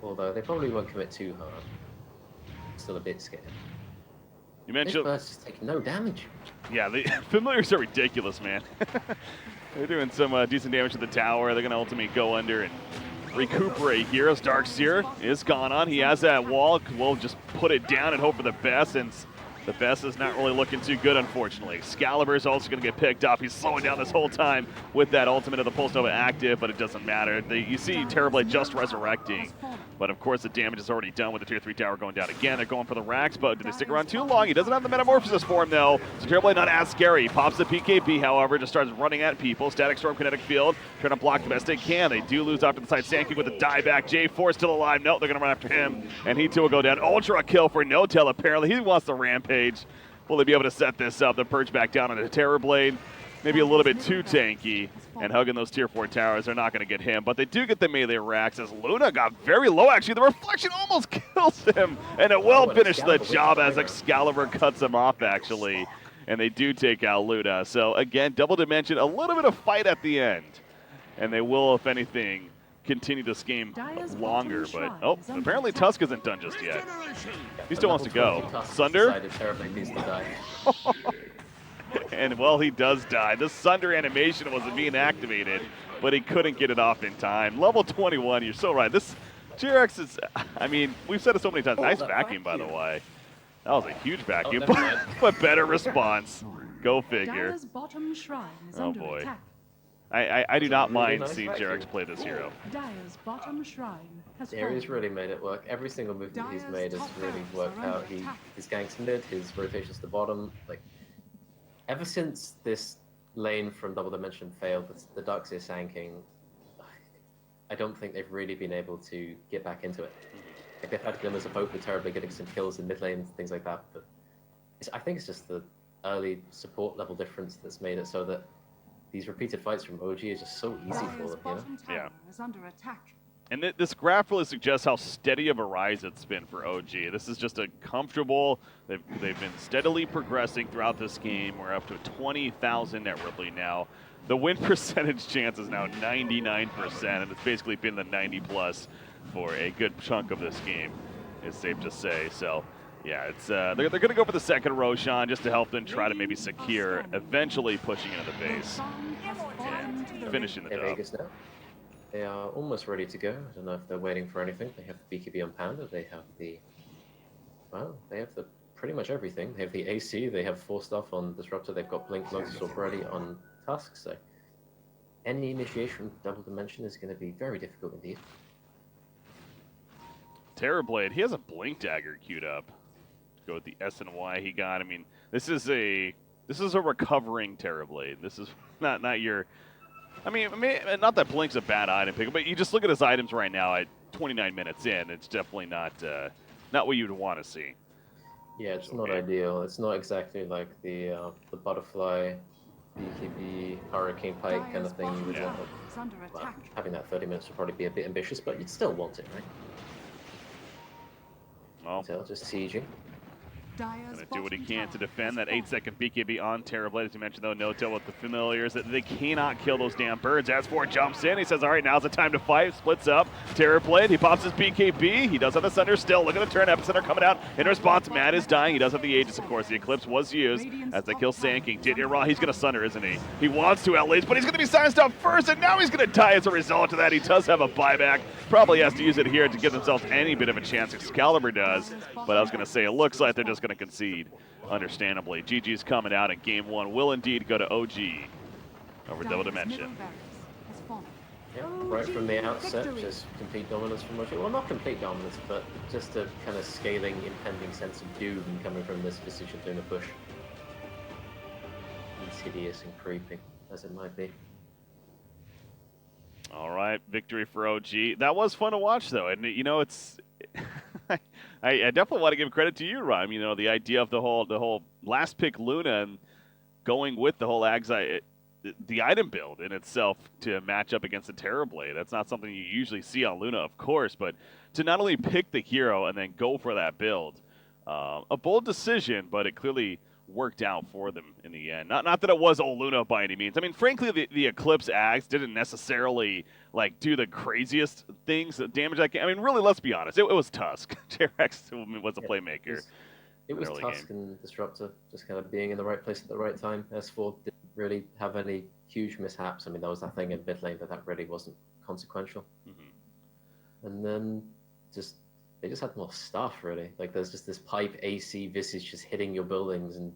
Although they probably won't commit too hard. Still a bit scared. You mentioned... This burst just taking no damage. Yeah, the Familiars are ridiculous, man. They're doing some decent damage to the tower. They're going to ultimately go under, and recuperate here as Darkseer is gone on. He has that wall. We'll just put it down and hope for the best, and the best is not really looking too good, unfortunately. Excalibur is also going to get picked up. He's slowing down this whole time with that ultimate of the Pulse Nova active, but it doesn't matter. You see Terrorblade just resurrecting, but of course the damage is already done with the tier 3 tower going down again. They're going for the racks, but did they stick around too long? He doesn't have the Metamorphosis form, though, so Terrorblade not as scary. He pops the PKB, however, just starts running at people. Static Storm, Kinetic Field, trying to block the best they can. They do lose off to the side. Sanking with a dieback. J4 still alive. No, they're going to run after him, and he too will go down. Ultra kill for No-Tail, apparently. He wants the rampage. Will they be able to set this up? The Purge back down on a Terrorblade. Maybe a little bit too tanky and hugging those tier 4 towers. They're not going to get him, but they do get the melee racks as Luna got very low. Actually, the reflection almost kills him, and it will finish the job as Excalibur cuts him off, actually. And they do take out Luna. So again, Double Dimension, a little bit of fight at the end. And they will, if anything, continue this game longer, but apparently Tusk isn't done just yet. He still wants to go. Sunder? And well, he does die. The Sunder animation wasn't being activated, but he couldn't get it off in time. Level 21, you're so right. This GRX is, I mean, we've said it so many times. Nice vacuum, by the way. That was a huge vacuum, but better response. Go figure. Oh boy. I do not mind seeing Jerax play this hero. Yeah, he's really made it work. Every single move that he's made has really worked out. His ganks mid, his rotations to bottom. Like, ever since this lane from Double Dimension failed, the Darkseer Sanking, I don't think they've really been able to get back into it. Like, they've had glimmers of hope with terribly getting some kills in mid lane, things like that, but I think it's just the early support level difference that's made it so that these repeated fights from OG is just so easy for them, you know? Yeah. And this graph really suggests how steady of a rise it's been for OG. This is just a comfortable, they've been steadily progressing throughout this game. We're up to 20,000 networkly now. The win percentage chance is now 99%, and it's basically been the 90 plus for a good chunk of this game, it's safe to say. So yeah, it's they're going to go for the second Roshan just to help them try to maybe secure, eventually pushing into the base and finishing the job. They are almost ready to go. I don't know if they're waiting for anything. They have the BKB on Panda. They have the, well, they have the pretty much everything. They have the AC. They have 4 stuff on Disruptor. They've got Blink Lotus already on Tusk. So any initiation Double Dimension is going to be very difficult indeed. Terrorblade, he has a Blink Dagger queued up. Go with the S and Y he got. I mean, this is a recovering Terrorblade. This is not your. I mean, not that Blink's a bad item pick, but you just look at his items right now at 29 minutes in. It's definitely not what you'd want to see. Yeah, it's not ideal. It's not exactly like the butterfly, BKB, hurricane pike kind of thing you would want. Well, having that 30 minutes would probably be a bit ambitious, but you'd still want it, right? Well, so just sieging. Gonna do what he can to defend that 8-second BKB on Terrorblade. As you mentioned, though, No-Tail with the familiars. That they cannot kill those damn birds. As4 jumps in. He says, all right, now's the time to fight. Splits up. Terrorblade, he pops his BKB. He does have the Thunder still. Look at the turn. Epicenter coming out. In response, Matt is dying. He does have the Aegis, of course. The Eclipse was used as they kill Sanking. Did it raw. He's going to Thunder, isn't he? He wants to at least, but he's going to be silenced out first, and now he's going to die as a result of that. He does have a buyback. Probably has to use it here to give themselves any bit of a chance. Excalibur does. But I was going to say, it looks like they're just going to concede. Understandably, GG's coming out in game 1 will indeed go to OG over Double Dimension. Yeah, right from the outset, just complete dominance from OG. Well, not complete dominance, but just a kind of scaling, impending sense of doom coming from this position doing a push. Insidious and creeping, as it might be. All right, victory for OG. That was fun to watch, though, and you know, it's. I definitely want to give credit to you, Rhyme. You know, the idea of the whole last pick Luna and going with the whole the item build in itself to match up against the Terrorblade. That's not something you usually see on Luna, of course, but to not only pick the hero and then go for that build, a bold decision, but it clearly worked out for them in the end. Not that it was old Luna by any means. I mean, frankly, the Eclipse Axe didn't necessarily like do the craziest things, damage that game. I mean, really, let's be honest. It was Tusk. Jerax was a playmaker. It was Tusk and Disruptor just kind of being in the right place at the right time. S4 didn't really have any huge mishaps. I mean, there was that thing in mid lane, but that really wasn't consequential. and then they just had more stuff really. Like there's just this pipe AC visage just hitting your buildings, and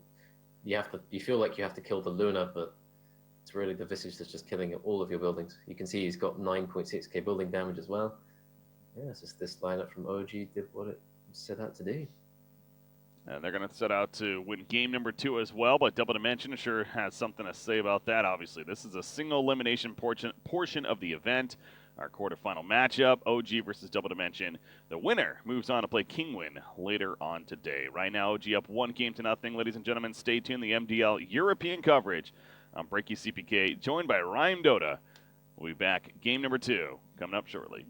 you feel like you have to kill the Luna, but it's really the visage that's just killing all of your buildings. You can see he's got 9.6k building damage as well. Yeah, it's just this lineup from OG did what it set out to do. And they're going to set out to win game number 2 as well, but Double Dimension sure has something to say about that. Obviously, this is a single elimination portion of the event. Our quarterfinal matchup, OG versus Double Dimension. The winner moves on to play Kingwin later on today. Right now, OG up 1-0. Ladies and gentlemen, stay tuned. The MDL European coverage on Breaky CPK, joined by Rhyme Dota. We'll be back game number 2 coming up shortly.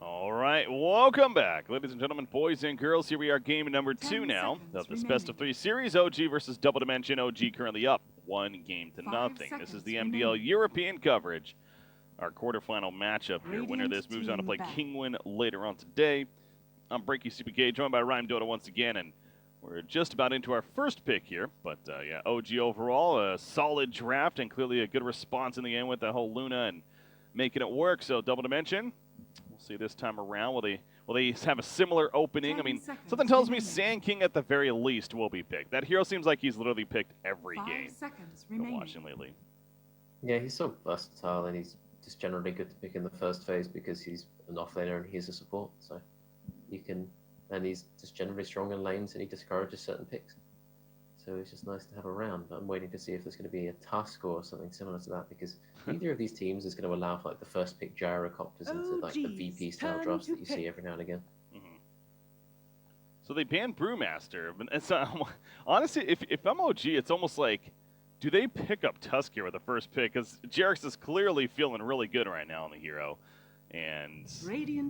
All right, welcome back, ladies and gentlemen, boys and girls. Here we are, game number 2 now of this best of 3 series. OG versus Double Dimension. OG currently up 1-0. This is the MDL European coverage. Our quarterfinal matchup here. Winner of this moves on to play Kingwin later on today. I'm Breaky CPK, joined by Rhyme Dota once again, and we're just about into our first pick here. But yeah, OG overall, a solid draft and clearly a good response in the end with the whole Luna and making it work. So Double Dimension. We'll see this time around. Will they have a similar opening? I mean, something tells me Sand King at the very least will be picked. That hero seems like he's literally picked every game I've been watching lately. Yeah, he's so versatile, and he's just generally good to pick in the first phase because he's an offlaner and he's a support. So you can, and he's just generally strong in lanes, and he discourages certain picks. So it's just nice to have around. I'm waiting to see if there's going to be a task or something similar to that, because neither of these teams is going to allow for like the first pick gyrocopters into like the VP style drafts that you see every now and again. So they banned Brewmaster. It's, honestly, if I'm OG, it's almost like, do they pick up Tusk here with the first pick? Because Jerix is clearly feeling really good right now on the hero. And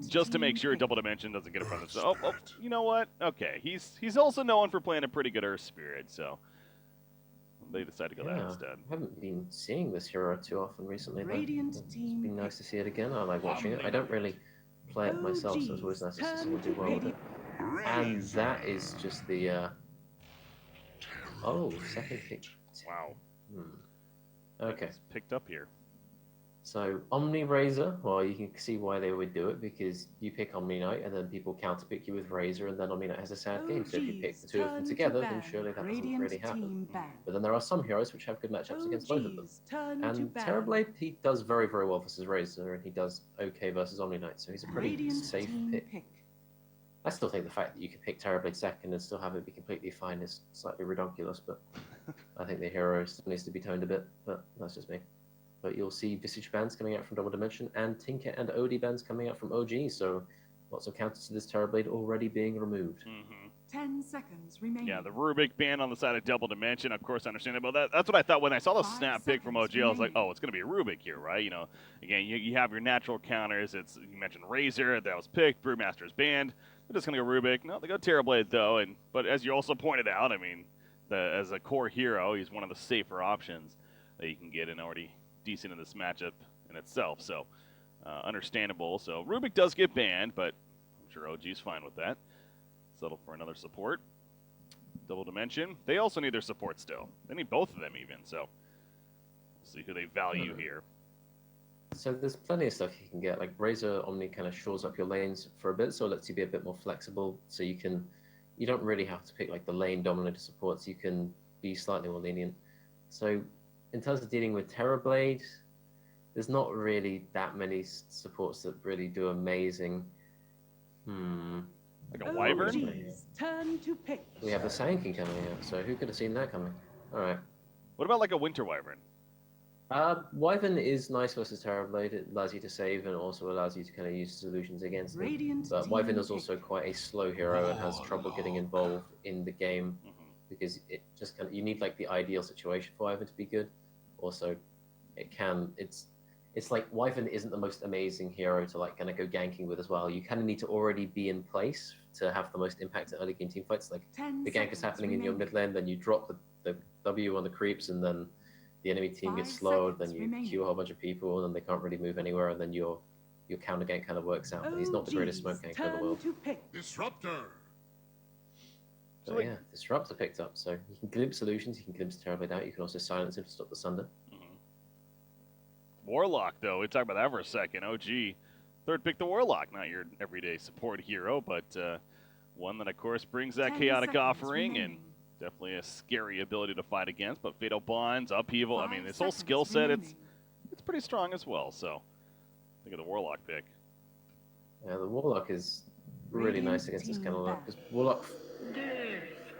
just to make sure Double Dimension doesn't get in front of us. Oh, you know what? Okay, he's also known for playing a pretty good Earth Spirit, so they decided to go that instead. I haven't been seeing this hero too often recently. It's been nice to see it again. I like watching it. I don't really play it myself, so it's always nice to see someone do well with it. And that is just the second pick. Wow. Okay. It's picked up here. So Omni Razor, well, you can see why they would do it, because you pick Omni Knight and then people counterpick you with Razor, and then Omni Knight has a sad game. So if you pick the two of them together, then surely that doesn't really happen. But then there are some heroes which have good matchups against both of them. And Terrorblade, he does very, very well versus Razor, and he does okay versus Omni Knight, so he's a pretty safe pick. I still think the fact that you can pick Terrorblade second and still have it be completely fine is slightly redonkulous, but I think the hero still needs to be toned a bit, but that's just me. But you'll see Visage bans coming out from Double Dimension and Tinker and OD bans coming out from OG, so lots of counters to this Terrorblade already being removed. 10 seconds remaining. Yeah, the Rubik ban on the side of Double Dimension, of course, understandable. That's what I thought when I saw the snap pick from OG. I was like, oh, it's going to be a Rubik here, right? You know, again, you have your natural counters. You mentioned Razor, that was picked. Brewmaster's banned. They're just going to go Rubik. No, they go Terrorblade, though. But as you also pointed out, I mean, as a core hero, he's one of the safer options that you can get in already decent in this matchup in itself, so understandable. So Rubik does get banned, but I'm sure OG's fine with that. Settle for another support. Double Dimension, they also need their support still. They need both of them even, so we'll see who they value here. So there's plenty of stuff you can get, like Razor Omni kind of shores up your lanes for a bit, so it lets you be a bit more flexible, so you don't really have to pick like the lane dominated supports, you can be slightly more lenient. So in terms of dealing with Terrorblade, there's not really that many supports that really do amazing. Like a Wyvern? Turn to pick. We have the Sand King coming out, so who could have seen that coming? Alright. What about like a Winter Wyvern? Wyvern is nice versus Terrorblade. It allows you to save and also allows you to kind of use solutions against them. But Wyvern is also quite a slow hero and has trouble getting involved in the game. Because it just kind of, you need like the ideal situation for Wyvern to be good. Also, it's like Wyvern isn't the most amazing hero to like kind of go ganking with as well. You kind of need to already be in place to have the most impact in early game team fights. Like the gank is happening in your mid lane, then you drop the W on the creeps, and then the enemy team gets slowed. Then you queue a whole bunch of people, and then they can't really move anywhere, and then your counter gank kind of works out. But he's not the greatest smoke ganker in the world. Disruptor. So yeah, Disruptor picked up. So you can glimpse solutions, you can glimpse Terrorblade out, you can also silence him to stop the Sunder. Warlock, though, we talked about that for a second. OG, third pick the Warlock, not your everyday support hero, but one that, of course, brings that chaotic offering and definitely a scary ability to fight against. But Fatal Bonds, Upheaval, I mean, this whole skill set, it's pretty strong as well. So think of the Warlock pick. Yeah, the Warlock is really nice against this kind of lineup, because Warlock...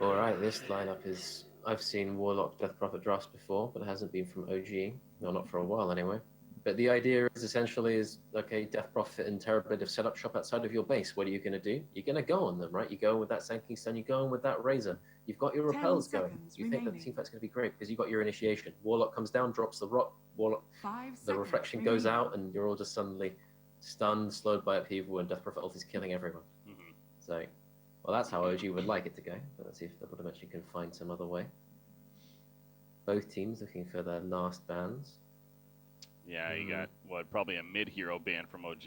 Alright, this lineup is... I've seen Warlock Death Prophet drafts before, but it hasn't been from OG. No, not for a while anyway. But the idea is essentially okay, Death Prophet and Terrorblade have set up shop outside of your base. What are you going to do? You're going to go on them, right? You go with that Sand King Stone, you go on with that Razor. You've got your repels going. You think that the teamfight's going to be great because you've got your initiation. Warlock comes down, drops the rock, Warlock, the reflection goes out, and you're all just suddenly stunned, slowed by upheaval, and Death Prophet ult is killing everyone. Mm-hmm. So, well, that's how OG would like it to go. But let's see if Double Dimension can find some other way. Both teams looking for their last bans. Yeah, you got, what, probably a mid-hero ban from OG.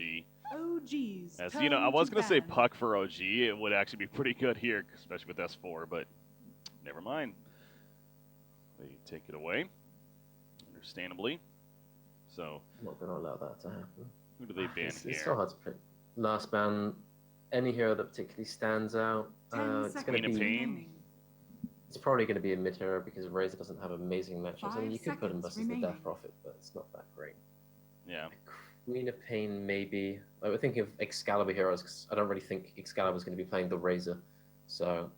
OG's As, turn you know, I was going to say ban. Puck for OG. It would actually be pretty good here, especially with S4, but never mind. They take it away, understandably. So, Not going to allow that to happen. who do they ban It's here? so hard to pick. Last ban, any hero that particularly stands out. 10 It's going Queen to of be. Pain. remaining. It's probably going to be a mid hero because Razor doesn't have amazing matchups. I mean, 5 you could put him seconds versus the Death remaining. Prophet, but it's not that great. Yeah. Queen of Pain, maybe. I would think of Excalibur heroes because I don't really think Excalibur's going to be playing the Razor. So,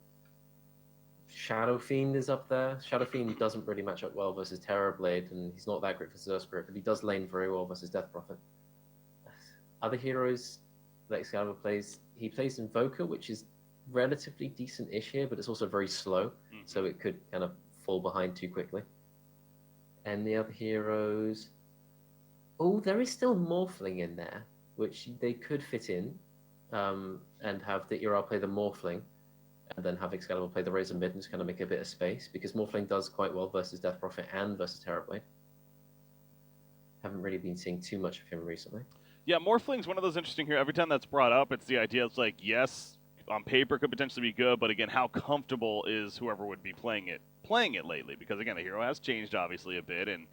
Shadow Fiend is up there. Shadow Fiend doesn't really match up well versus Terrorblade, and he's not that great for Zerspirit, but he does lane very well versus Death Prophet. Other heroes that Excalibur plays, he plays Invoker, which is relatively decent-ish here, but it's also very slow, so it could kind of fall behind too quickly. And the other heroes... Oh, there is still Morphling in there, which they could fit in, and have the Iral play the Morphling, and then have Excalibur play the Razor mid and just kind of make a bit of space, because Morphling does quite well versus Death Prophet and versus Terrorblade. Haven't really been seeing too much of him recently. Yeah, Morphling's one of those interesting here. Every time that's brought up, it's the idea, it's like, yes, on paper could potentially be good, but again, how comfortable is whoever would be playing it lately? Because again, the hero has changed obviously a bit, and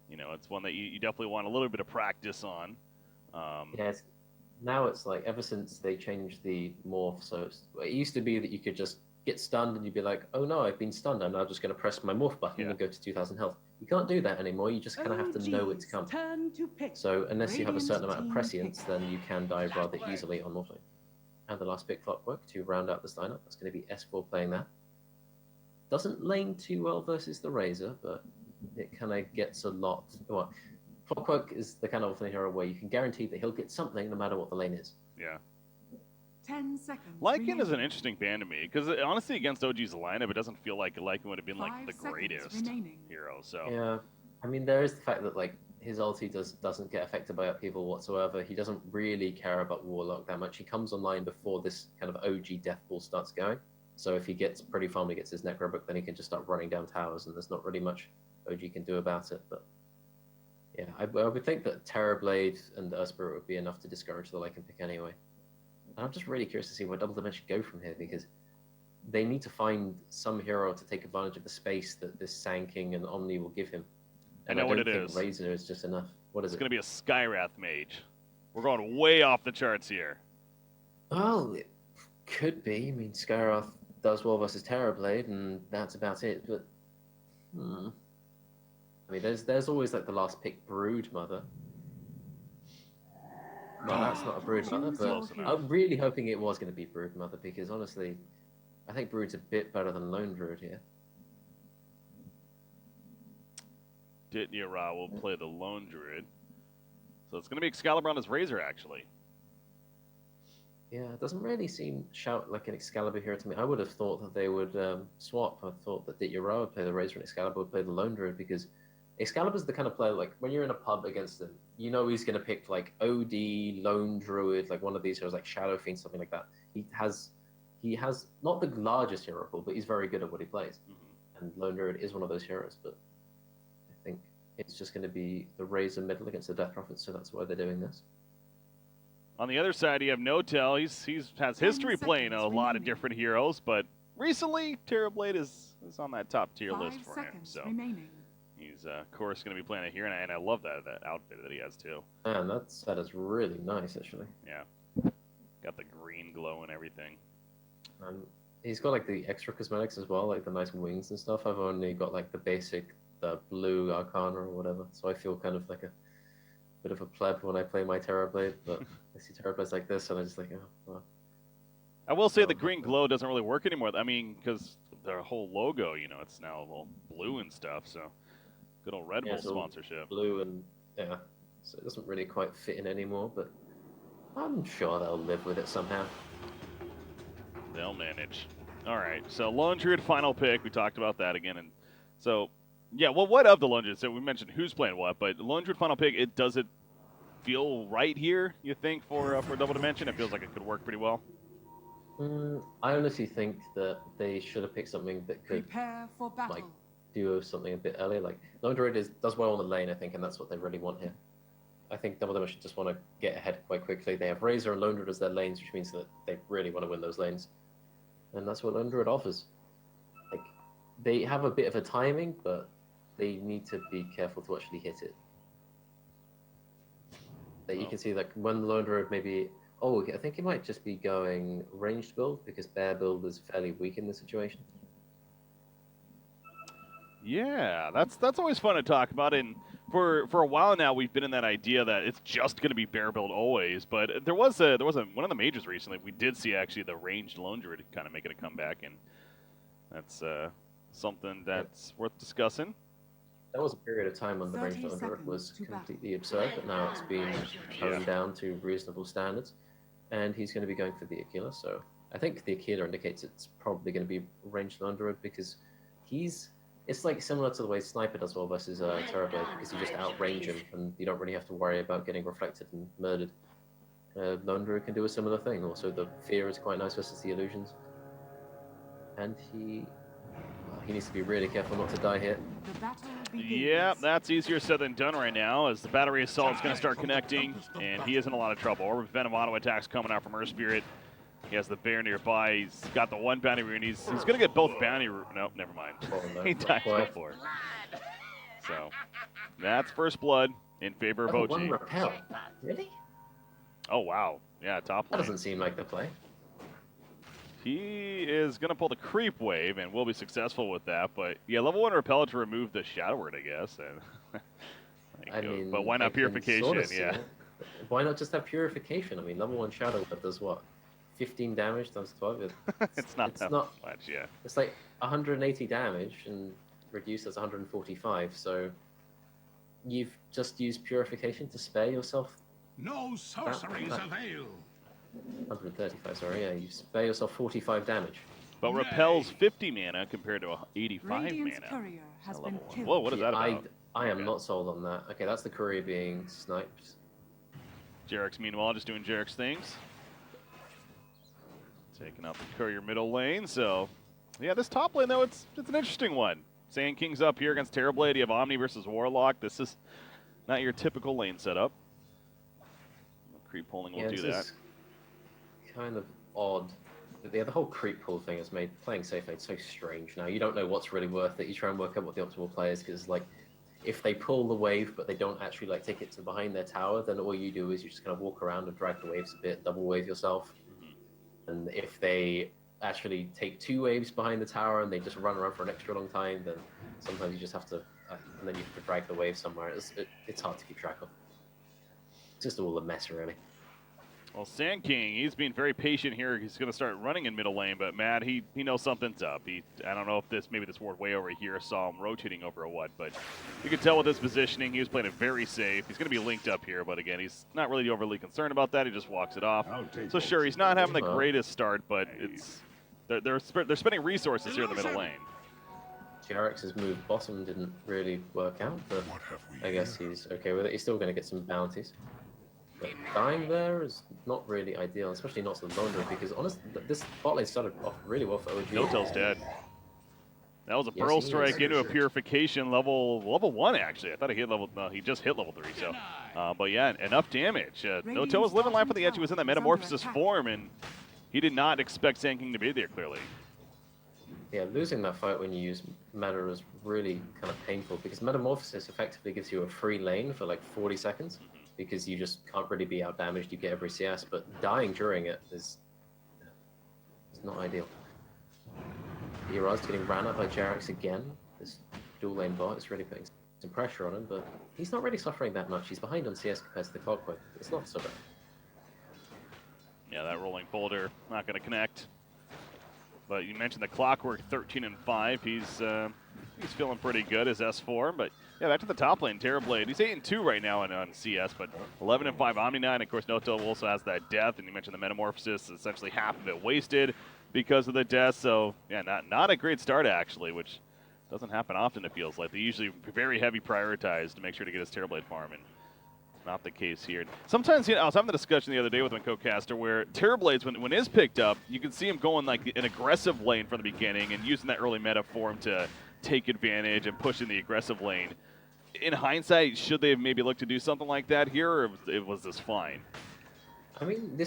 you know, it's one that you definitely want a little bit of practice on. Yeah, now it's like, ever since they changed the morph, so it used to be that you could just get stunned and you'd be like, oh no, I've been stunned, I'm now just going to press my morph button and go to 2,000 health. You can't do that anymore, you just kind of have to know it's coming. Turn to pick. So unless you have a certain Radiant amount of team prescience, pick. then you can die rather easily on Morphling. And the last pick, Clockwork, to round out this lineup. That's going to be S4 playing that. Doesn't lane too well versus the Razor, but it kind of gets a lot. Well, Clockwork is the kind of hero where you can guarantee that he'll get something no matter what the lane is. Yeah. 10 seconds. Lycan is an remaining. interesting ban to me, because honestly, against OG's lineup, it doesn't feel like Lycan would have been like 5 the seconds greatest remaining. hero. So Yeah, I mean, there is the fact that like his ulti doesn't get affected by upheaval whatsoever. He doesn't really care about Warlock that much. He comes online before this kind of OG death pool starts going. So if he gets pretty far when he gets his Necrobook, then he can just start running down towers, and there's not really much OG can do about it. But yeah, I would think that Terrorblade and Earth Spirit would be enough to discourage the Lycan pick anyway. And I'm just really curious to see where Double Dimension go from here, because they need to find some hero to take advantage of the space that this Sand King and Omni will give him. And I know what don't it think is. Razor is just enough. What is it's it? going to be a Skyrath mage. We're going way off the charts here. Well, it could be. I mean, Skyrath does well versus Terrorblade, and that's about it. But I mean, there's always like the last pick, Brood Mother. Well, that's not a Brood Mother, Close but enough. I'm really hoping it was going to be Brood Mother, because honestly, I think Brood's a bit better than Lone Druid here. Ditnyara will play the Lone Druid. So it's going to be Excalibur on his Razor, actually. Yeah, it doesn't really seem shout like an Excalibur hero to me. I would have thought that they would swap. I thought that Ditnyara would play the Razor and Excalibur would play the Lone Druid, because Excalibur's the kind of player, like, when you're in a pub against him, you know he's going to pick, like, OD, Lone Druid, like one of these heroes, like Shadow Fiend, something like that. He has not the largest hero pool, but he's very good at what he plays. And Lone Druid is one of those heroes, but I think it's just going to be the Razor middle against the Death Prophet, so that's why they're doing this. On the other side, you have No-Tell. He has history playing a lot of different heroes, but recently, Terrorblade is on that top tier 5 list for him. seconds So remaining. he's, of course, going to be playing it here, and I love that outfit that he has, too. Man, that is really nice, actually. Yeah. Got the green glow and everything. He's got like the extra cosmetics as well, like the nice wings and stuff. I've only got like the blue Arcana or whatever, so I feel kind of like a bit of a pleb when I play my Terrorblade, but I see Terrorblades like this and I'm just like, oh, well. I will say the green glow doesn't really work anymore. I mean, because their whole logo, you know, it's now all blue and stuff, so good old Red Bull sponsorship. Blue and, yeah, so it doesn't really quite fit in anymore, but I'm sure they'll live with it somehow. They'll manage. All right, so Lone Druid final pick. We talked about that again, and so yeah. Well, what of the Lone Druid? So we mentioned who's playing what, but Lone Druid final pick. feel right here, you think, for Double Dimension? It feels like it could work pretty well. I honestly think that they should have picked something that could Prepare for battle. like do something a bit earlier. Like Lone Druid does well on the lane, I think, and that's what they really want here. I think Double Dimension just want to get ahead quite quickly. They have Razor and Lone Druid as their lanes, which means that they really want to win those lanes, and that's what Lone Druid offers. Like they have a bit of a timing, but they need to be careful to actually hit it. That you can see that when the Lone Druid maybe. Oh, I think he might just be going ranged build because bear build is fairly weak in this situation. Yeah, that's always fun to talk about, and for a while now we've been in that idea that it's just going to be bear build always. But there was one of the majors recently. We did see actually the ranged Lone Druid kind of making a comeback, and that's something that's worth discussing. That was a period of time when the ranged Lone Druid was completely absurd, but now it's been toned down to reasonable standards. And he's going to be going for the Aquila, so I think the Aquila indicates it's probably going to be ranged Lone Druid because it's like similar to the way Sniper does well versus Terrorblade because you just outrange him and you don't really have to worry about getting reflected and murdered. Lone Druid can do a similar thing. Also, the Fear is quite nice versus the Illusions. And he needs to be really careful not to die here. Yeah, that's easier said than done right now as the Battery Assault is going to start connecting, and he is in a lot of trouble. Orb of Venom auto attacks coming out from Earth Spirit. He has the bear nearby. He's got the one bounty rune. He's going to get both bounty rune. Nope, never mind. He died before. So that's first blood in favor of OG. One repel. Really? Oh, wow. Yeah, top lane. That doesn't seem like the play. He is going to pull the creep wave and will be successful with that. But yeah, level 1 repel to remove the Shadow Word, I guess. And I mean, but why not purification? Sort of yeah. Why not just have purification? I mean, level 1 Shadow Word does what? 15 damage times 12? It's not much, yeah. It's like 180 damage and reduced as 145. So you've just used purification to spare yourself. No sorceries avail. 135, sorry, yeah, you spare yourself 45 damage. But repels 50 mana compared to 85 Radiant's mana. courier has been Level 1. killed. Whoa, what is that about? I am not sold on that. Okay, that's the courier being sniped. Jarek's meanwhile just doing Jarek's things. Taking out the courier middle lane, so yeah, this top lane though, it's an interesting one. Sand King's up here against Terrorblade. You have Omni versus Warlock. This is not your typical lane setup. Creep pulling will do that. Kind of odd. The whole creep pull thing has made playing safe lane so strange now. You don't know what's really worth it. You try and work out what the optimal play is because, like, if they pull the wave but they don't actually like take it to behind their tower, then all you do is you just kind of walk around and drag the waves a bit, double wave yourself. And if they actually take 2 waves behind the tower and they just run around for an extra long time, then sometimes you just have to, and then you have to drag the wave somewhere. It's hard to keep track of. It's just all a mess, really. Well, Sand King, he's being very patient here. He's going to start running in middle lane, but Matt, he knows something's up. I don't know if maybe this ward way over here saw him rotating over or what, but you can tell with his positioning, he was playing it very safe. He's going to be linked up here, but again, he's not really overly concerned about that. He just walks it off. So sure, he's not having the greatest start, but they're spending resources here in the middle lane. Jarek's move bottom didn't really work out, but I guess he's okay with it. He's still going to get some bounties. But dying there is not really ideal, especially not to the Lone Druid, because honestly, this bot lane started off really well for OG. No-Tail's dead. That was a Pearl Strike into a Purification level 1, actually. I thought he hit he just hit level 3, so. But yeah, enough damage. No-Tail was living life on the edge. He was in that Metamorphosis form, and he did not expect Sand King to be there, clearly. Yeah, losing that fight when you use Meta is really kind of painful, because Metamorphosis effectively gives you a free lane for like 40 seconds. Because you just can't really be out damaged, you get every CS, but dying during it is not ideal. Era's getting ran up by Jarek's again. This dual lane bot is really putting some pressure on him, but he's not really suffering that much. He's behind on CS compared to the Clockwork. It's not so bad. Yeah, that rolling boulder not going to connect. But you mentioned the Clockwork 13 and 5. He's feeling pretty good as S4, but yeah, back to the top lane, Terrorblade. He's 8 and 2 right now on CS, but 11 and 5 Omni 9. Of course, No-Tail also has that death, and you mentioned the Metamorphosis, essentially half of it wasted because of the death. So yeah, not a great start actually, which doesn't happen often. It feels like they usually very heavy prioritize to make sure to get his Terrorblade farm. And Not the case here. Sometimes, you know, I was having the discussion the other day with my co-caster where Terrorblades, when is picked up, you can see him going like an aggressive lane from the beginning and using that early meta for him to take advantage and push in the aggressive lane. In hindsight, should they have maybe looked to do something like that here, or was this fine? I mean,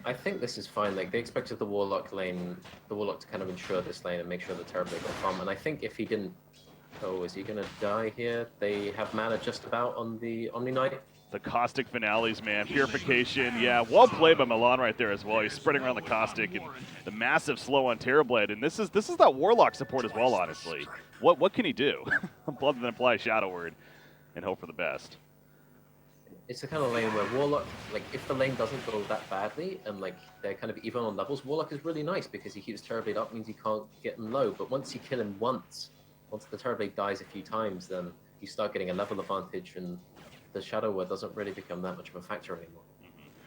I think this is fine. Like, they expected the Warlock to kind of ensure this lane and make sure the Terrorblade got farm. And I think if he didn't, oh, is he gonna die here? They have mana just about on the Omni Knight. The Caustic finales, man. Purification, yeah. Well played by Milan right there as well. He's spreading around the Caustic and the massive slow on Terrorblade. And this is that Warlock support as well, honestly. What can he do? Other than apply Shadow Word and hope for the best. It's the kind of lane where Warlock, like, if the lane doesn't go that badly and, like, they're kind of even on levels, Warlock is really nice because he keeps Terrorblade up, means he can't get him low. But once you kill him once the Terrorblade dies a few times, then you start getting a level advantage and the Shadow Word doesn't really become that much of a factor anymore.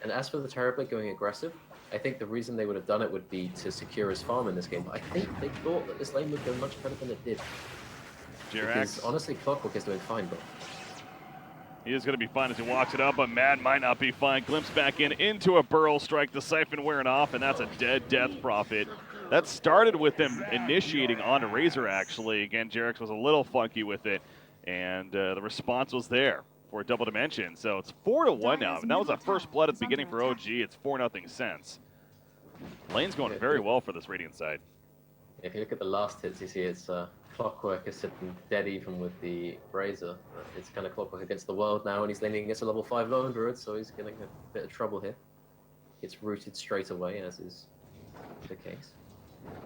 And as for the Terrorblade going aggressive, I think the reason they would have done it would be to secure his farm in this game. But I think they thought that this lane would go much better than it did. Because honestly, Clockwork is doing fine, but he is going to be fine as he walks it up, but Mad might not be fine. Glimpse back into a Burrow Strike, the Siphon wearing off, and that's a dead Death Prophet. That started with them initiating onto Razor, actually. Again, Jarex was a little funky with it, and the response was there for a double dimension. So it's 4-1 now. And that was a first blood at the beginning for OG. It's 4-0 since. Lane's going very well for this Radiant side. If you look at the last hits, you see it's Clockwork is sitting dead even with the Razor. It's kind of Clockwork against the world now, and he's laning against a level 5 Lone Druid, so he's getting a bit of trouble here. Gets rooted straight away, as is the case.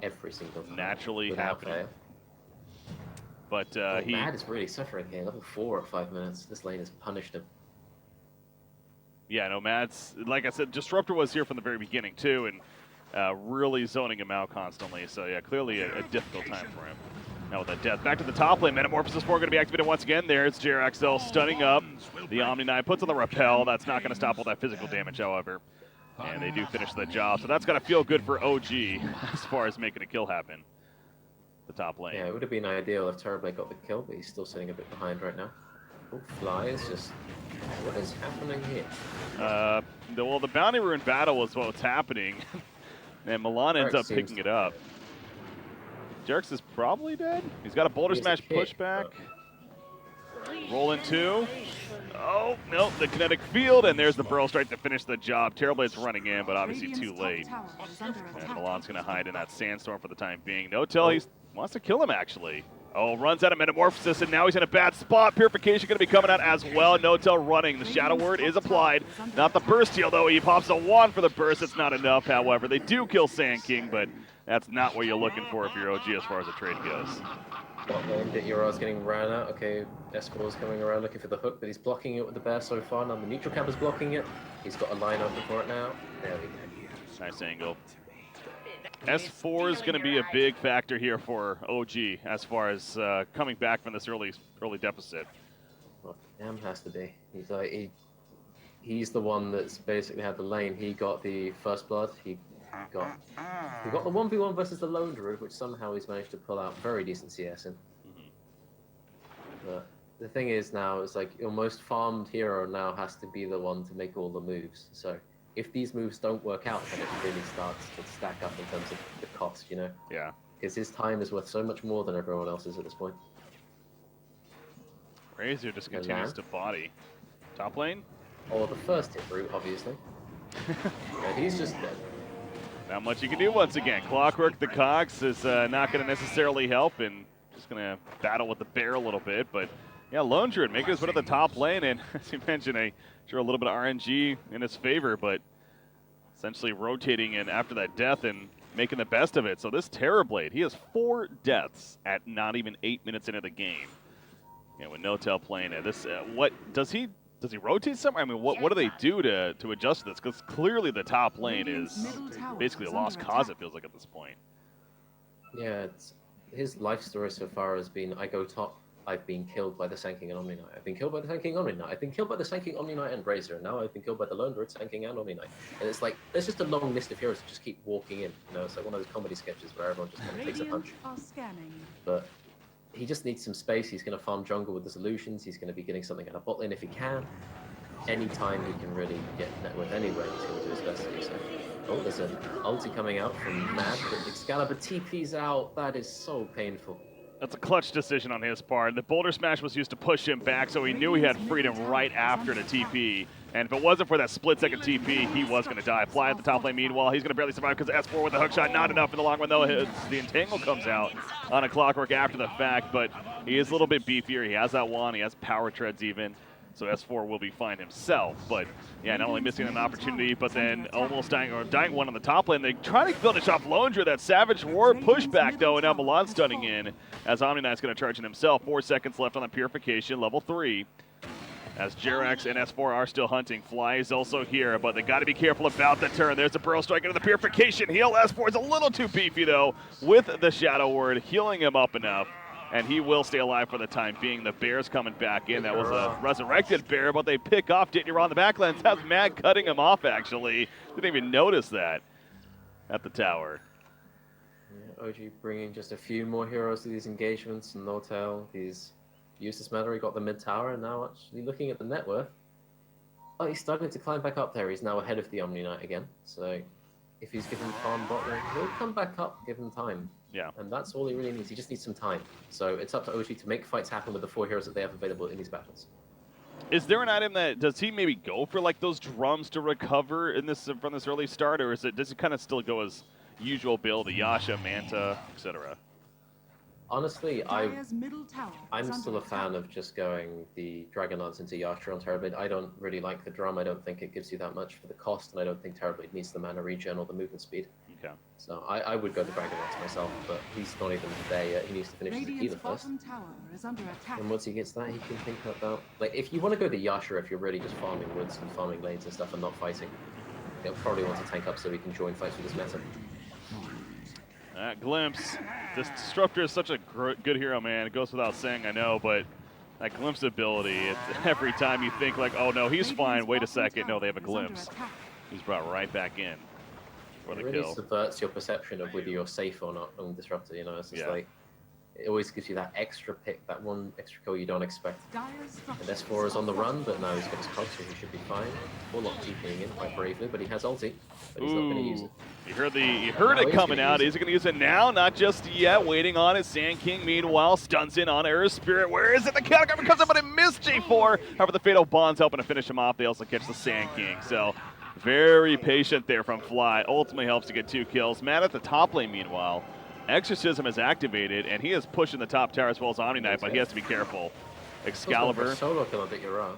Every single time. Naturally happening. Fail. But Mad is really suffering here. Level 4 at 5 minutes. This lane has punished him. Yeah, no, Mad's, like I said, Disruptor was here from the very beginning, too, and really zoning him out constantly. So, yeah, clearly a difficult time for him. Now with that death, back to the top lane. Metamorphosis 4 going to be activated once again. There's JRXL stunning up. The Omni Knight puts on the repel. That's not going to stop all that physical damage, however. And they do finish the job. So that's got to feel good for OG as far as making a kill happen. The top lane. Yeah, it would have been ideal if Terrorblade got the kill, but he's still sitting a bit behind right now. Oh, Fly is just... What is happening here? Well, the Bounty Rune battle was what's happening. And Milan ends up picking it up. Jerks is probably dead. He's got a Boulder Smash pushback. Rolling 2. Oh, no, the kinetic field, and there's the Burrow Strike to finish the job. Terrorblade's running in, but obviously too late. And Milan's going to hide in that Sandstorm for the time being. No-Tell, he wants to kill him, actually. Oh, runs out of Metamorphosis, and now he's in a bad spot. Purification going to be coming out as well. No-Tell running. The Shadow Word is applied. Not the Burst Heal, though. He pops a wand for the burst. It's not enough, however. They do kill Sand King, but that's not what you're looking for if you're OG as far as the trade goes. Euros getting ran out. Okay, S4 is coming around looking for the hook, but he's blocking it with the bear so far. Now the neutral camp is blocking it. He's got a line open for it now. There we go. Nice angle. S4 is going to be a big factor here for OG as far as coming back from this early deficit. Well, Damn has to be. He's the one that's basically had the lane. He got the first blood. He got the 1v1 versus the Lone Druid, which somehow he's managed to pull out very decent CS in. But the thing is now, it's like your most farmed hero now has to be the one to make all the moves. So if these moves don't work out, then it really starts to stack up in terms of the cost, you know? Yeah. Because his time is worth so much more than everyone else's at this point. Razor just continues to body. Top lane? Or the first hit route, obviously. Yeah, he's just dead. Not much you can do once again. Clockwork, the Cogs, is not going to necessarily help, and just going to battle with the bear a little bit. But yeah, Lone Druid making his way to the top lane, and as you mentioned, a little bit of RNG in his favor, but essentially rotating in after that death and making the best of it. So this Terrorblade, he has 4 deaths at not even 8 minutes into the game. Yeah, with No-Tell playing it. This, what does he rotate somewhere? I mean, what do they do to adjust this? Because clearly the top lane is basically a lost cause, it feels like, at this point. Yeah, his life story so far has been, I go top, I've been killed by the Sand King and Omni Knight. I've been killed by the Sand King Omni Knight. I've been killed by the Sand King Omni Knight and Razor. And now I've been killed by the Lone Druid, Sand King and Omni Knight. And it's like, there's just a long list of heroes that just keep walking in. You know, it's like one of those comedy sketches where everyone just kind of takes a punch. But he just needs some space. He's going to farm jungle with the solutions. He's going to be getting something out of bot lane if he can. any time he can really get net worth anywhere, he's going to do his best to do so. Oh, there's an ulti coming out from Mad, but Excalibur TP's out. That is so painful. That's a clutch decision on his part. The Boulder Smash was used to push him back, so he knew he had freedom right after the TP. And if it wasn't for that split-second TP, he was going to die. Fly at the top lane, meanwhile, he's going to barely survive because S4 with the hook shot, not enough in the long run, though. The Entangle comes out on a Clockwork after the fact, but he is a little bit beefier. He has that wand, he has power treads even. So S4 will be fine himself, but yeah, not only missing an opportunity, but then almost dying one on the top lane. They try to finish off Londra, that Savage War pushback though, and now Milan stunning in as Omni Knight's going to charge in himself. 4 seconds left on the Purification, level 3. As Jerax and S4 are still hunting. Fly is also here, but they got to be careful about the turn. There's a Burrow Strike into the Purification. Heal S4 is a little too beefy though, with the Shadow Word, healing him up enough. And he will stay alive for the time being. The Bear's coming back in. That was a resurrected Bear, but they pick off Ditney on the backlands. That's Mad cutting him off, actually. Didn't even notice that at the tower. Yeah, OG bringing just a few more heroes to these engagements. And No Tail, he's used this meta. He got the mid tower, and now actually looking at the net worth. Oh, he's starting to climb back up there. He's now ahead of the Omni Knight again. So if he's given farm bot lane, he'll come back up given time. Yeah. And that's all he really needs. He just needs some time. So it's up to OG to make fights happen with the 4 heroes that they have available in these battles. Is there an item that, does he maybe go for like those drums to recover in this from this early start, or does it kind of still go as usual build, a Yasha, Manta, etc.? Honestly, I'm still a fan of just going the Dragonlance into Yasha on Terrorblade. I don't really like the drum. I don't think it gives you that much for the cost, and I don't think Terrorblade needs the mana regen or the movement speed. Okay. So I would go the Dragonlance myself, but he's not even there yet. He needs to finish his healer first. And once he gets that, he can think about... Like, if you want to go the Yasha, if you're really just farming woods and farming lanes and stuff and not fighting, he'll probably want to tank up so he can join fights with his meta. That glimpse. This Disruptor is such a good hero, man. It goes without saying, I know, but that glimpse ability, it's every time you think like, oh no, he's fine, wait a second. No, they have a glimpse. He's brought right back in for the kill. It really kill. subverts your perception of whether you're safe or not on Disruptor, you know? It's just like, it always gives you that extra pick, that one extra kill you don't expect. And S4 is on the run, but now he's got his cog, so he should be fine. Warlock TPing in quite bravely, but he has ulti, but he's not going to use it. You heard it coming out. Is he going to use it now? Not just yet. Waiting on it. Sand King, meanwhile, stuns in on Air Spirit. Where is it? The counter comes up, but it missed J4. However, the Fatal Bond's helping to finish him off. They also catch the Sand King. So, very patient there from Fly. Ultimately helps to get 2 kills. Matt at the top lane, meanwhile. Exorcism is activated, and he is pushing the top tower as well as Omni Knight, but he has to be careful. Excalibur. Solo kill on Ditney.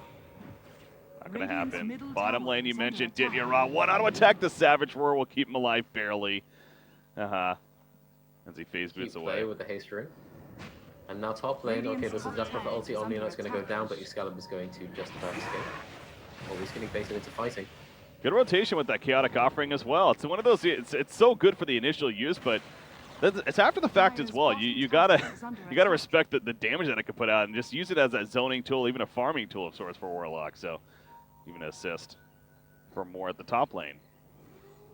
Not going to happen. Bottom lane, you mentioned Ditney. One auto attack. The Savage Roar will keep him alive barely. As he phase boots away. With the haste ring. And now top lane. Okay, there's a Death Prophet ulti. Omni Knight's going to go down, but Excalibur's going to just about escape. Oh, he's getting baited into fighting. Good rotation with that Chaotic Offering as well. It's one of those. It's so good for the initial use, but it's after the fact as well. You gotta respect the damage that it can put out and just use it as a zoning tool, even a farming tool of sorts for Warlock. So even assist for more at the top lane.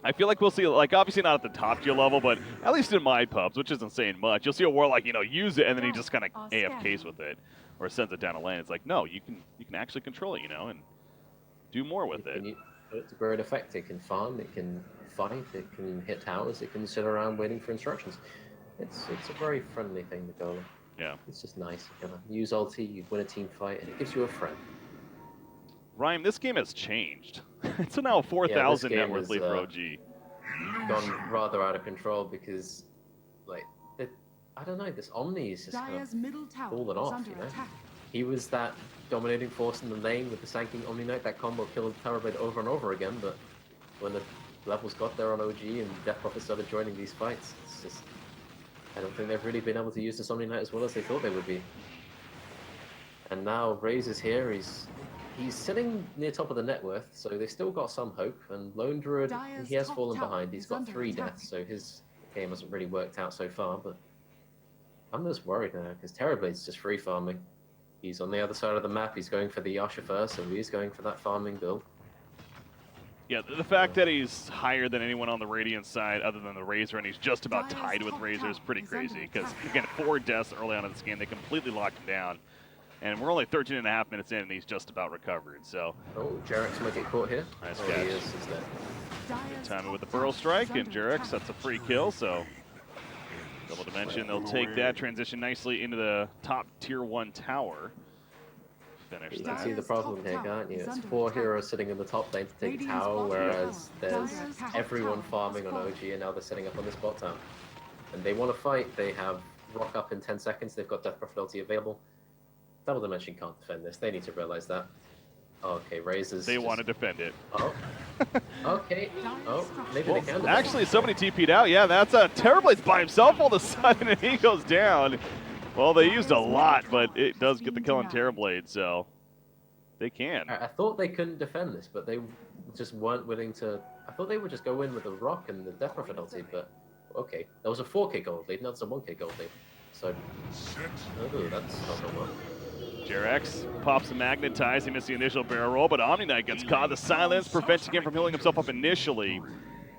I feel like we'll see, like obviously not at the top tier level, but at least in my pubs, which isn't saying much, you'll see a Warlock, use it and then he just kind of AFKs with it or sends it down a lane. It's like, no, you can actually control it, and do more with it. It's a great effect. It can farm, it can fight, it can hit towers, it can sit around waiting for instructions. It's a very friendly thing to go. Yeah. It's just nice. You use ulti, you win a team fight, and it gives you a friend. Ryan, this game has changed. It's now 4,000 net worth lead for OG. Gone rather out of control because, I don't know, this Omni is just kind of fallen off, He was that dominating force in the lane with the Sand King Omni Knight. That combo killed Terrorblade over and over again, but when the levels got there on OG and Death Prophet started joining these fights, it's just, I don't think they've really been able to use this Omni Knight as well as they thought they would be. And now Raze is here. He's sitting near top of the net worth, so they've still got some hope. And Lone Druid, he has fallen behind. He's got 3 deaths, so his game hasn't really worked out so far. But I'm just worried now because Terrorblade's just free farming. He's on the other side of the map. He's going for the Yasha first, so he's going for that farming build. Yeah, the fact that he's higher than anyone on the Radiant side other than the Razor, and he's just about tied with Razor is pretty crazy. Because, again, 4 deaths early on in this game, they completely locked him down. And we're only 13 and a half minutes in, and he's just about recovered. So, Oh, Jarex might get caught here. Nice Oh, catch. he is. He's dead. good timing with the burrow strike, and Jarex, that's a free kill. So, Double Dimension, they'll take that, transition nicely into the top tier 1 tower. Finish You can that. see the problem here, can't you? It's 4 heroes sitting in the top lane to take the tower, whereas there's everyone farming on OG, and now they're setting up on this bot town. And they want to fight. They have rock up in 10 seconds. They've got Death Prophet available. Double Dimension can't defend this. They need to realize that. Okay, Razors. They want to defend it. Oh. Okay. Oh, maybe they can. Actually, somebody TP'd out. Yeah, that's a Terrorblade's by himself all of a sudden, and he goes down. Well, they used a lot, but it does get the kill on Terrorblade, so they can. I thought they couldn't defend this, but they just weren't willing to. I thought they would just go in with the rock and the Death Prophet ulti, but okay. That was a 4k gold lead, now it's a 1k gold lead. So, oh, that's not going well. Jarex pops the Magnetize. He missed the initial barrel roll, but Omni Knight gets caught. The silence preventing him from healing himself up initially.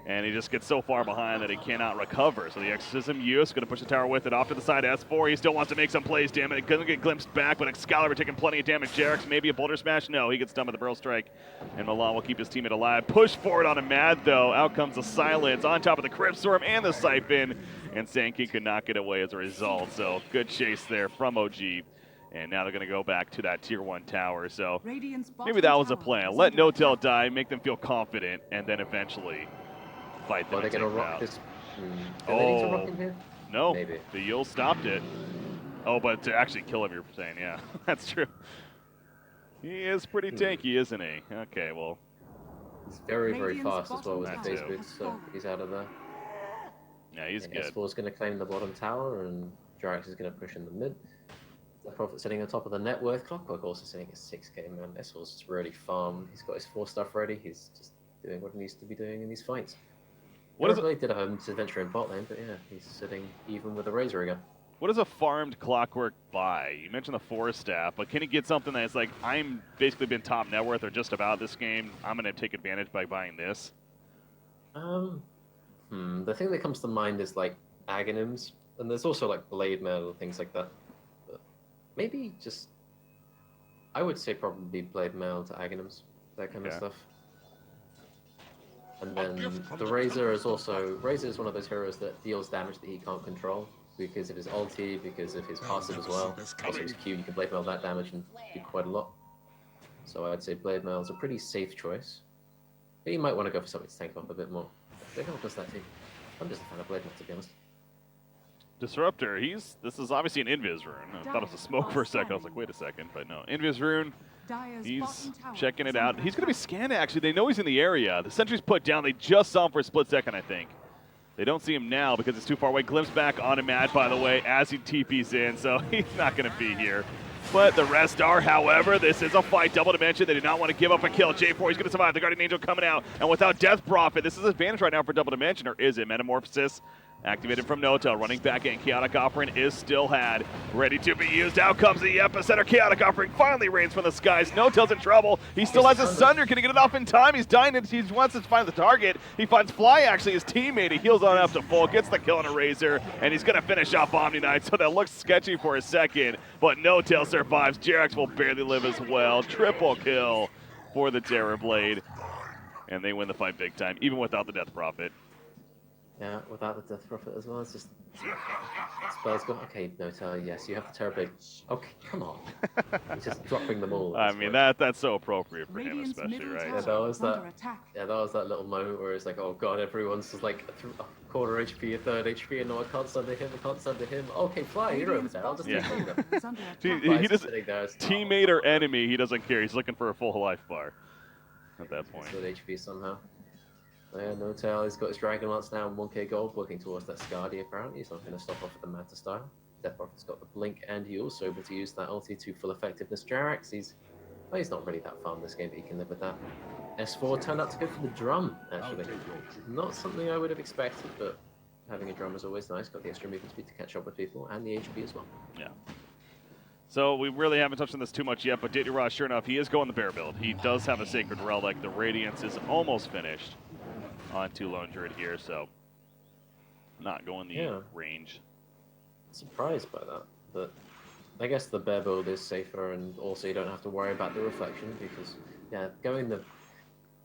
And he just gets so far behind that he cannot recover. So the Exorcism use, going to push the tower with it off to the side. S4, he still wants to make some plays, damn it. Going to get glimpsed back, but Excalibur taking plenty of damage. Jarex, maybe a Boulder Smash? No, he gets done with the Barrel Strike. And Milan will keep his teammate alive. Push forward on a Mad, though. Out comes the Silence on top of the Crypt Storm and the Siphon. And Sandking could not get away as a result. So good chase there from OG. And now they're going to go back to that Tier 1 tower. So maybe that was a plan. Let Notel die, make them feel confident, and then eventually fight them. Are they going to rock out. this? Do they need to rock him here? No, Maybe. the Yule stopped it. Oh, but to actually kill him, you're saying, yeah, that's true. He is pretty tanky, isn't he? Okay, well. He's very, very fast as well with the face boots, so he's out of there. Yeah, he's and good. S4's going to claim the bottom tower, and Jarex is going to push in the mid. The Prophet sitting on top of the net worth. Clockwork also sitting at 6k, man. S4's just really farm. He's got his 4 stuff ready. He's just doing what he needs to be doing in these fights. What is it? Did a home adventure in bot lane, but yeah, he's sitting even with a Razor again. What does a farmed Clockwork buy? You mentioned the Forest Staff, but can he get something that's like, I'm basically been top net worth or just about this game, I'm going to take advantage by buying this? The thing that comes to mind is like Aghanims, and there's also like Blade Mail and things like that. But maybe just, I would say probably Blade Mail to Aghanims, that kind of stuff. And then the Razor is one of those heroes that deals damage that he can't control because of his ulti, because of his passive as well. Also his Q, you can Blade Mail that damage and do quite a lot. So I'd say Blade Mail is a pretty safe choice. But you might want to go for something to tank off a bit more. Blade Mail does that too. I'm just a fan of Blade Mail, to be honest. Disruptor, this is obviously an Invis rune. I thought it was a smoke for a second. I was like, wait a second, but no. Invis rune. He's checking it out. He's going to be scanned, actually. They know he's in the area. The sentry's put down. They just saw him for a split second, I think. They don't see him now because it's too far away. Glimpse back on a Mad, by the way, as he TPs in, so he's not going to be here. But the rest are, however, this is a fight. Double Dimension, they did not want to give up a kill. J4, he's going to survive. The Guardian Angel coming out. And without Death Prophet, this is an advantage right now for Double Dimension, or is it? Metamorphosis activated from Notel, running back in. Chaotic Offering is still had, ready to be used. Out comes the Epicenter. Chaotic Offering finally rains from the skies. Notel's in trouble. He still has his Sunder. Can he get it off in time? He's dying. He wants to find the target. He finds Fly, actually, his teammate. He heals on up to full, gets the kill on a Razor, and he's going to finish off Omni Knight. So that looks sketchy for a second, but Notel survives. Jarex will barely live as well. Triple kill for the Terrorblade, and they win the fight big time, even without the Death Prophet. Yeah, without the Death Prophet as well, it's just... Spells go, okay, Notel, yes, you have the Terrorblade. Okay, come on. He's just dropping them all. I mean, that's so appropriate for him, especially, right? Yeah, that was that little moment where it's like, oh god, everyone's just like a quarter HP, a third HP, and no, I can't Sunder him, I can't Sunder him. Okay, Fly, you're over there, I'll just take Sunder. He doesn't, teammate or enemy, he doesn't care. He's looking for a full life bar at that point. Good HP somehow. Yeah, Notel, he's got his Dragon Lance now and 1k gold, working towards that Scardy apparently. He's not going to stop off at the Manta style. Death Prophet's got the Blink, and he also able to use that ulti to full effectiveness. Jarex, he's not really that far in this game, but he can live with that. S4 turned out to go for the drum, actually. Not something I would have expected, but having a drum is always nice. Got the extra movement speed to catch up with people, and the HP as well. Yeah. So we really haven't touched on this too much yet, but Diddy Ross, sure enough, he is going the bear build. He does have a Sacred Relic. The Radiance is almost finished on 2 Lone Druid here, so not going the range. Surprised by that, but I guess the bear build is safer, and also you don't have to worry about the reflection because, yeah,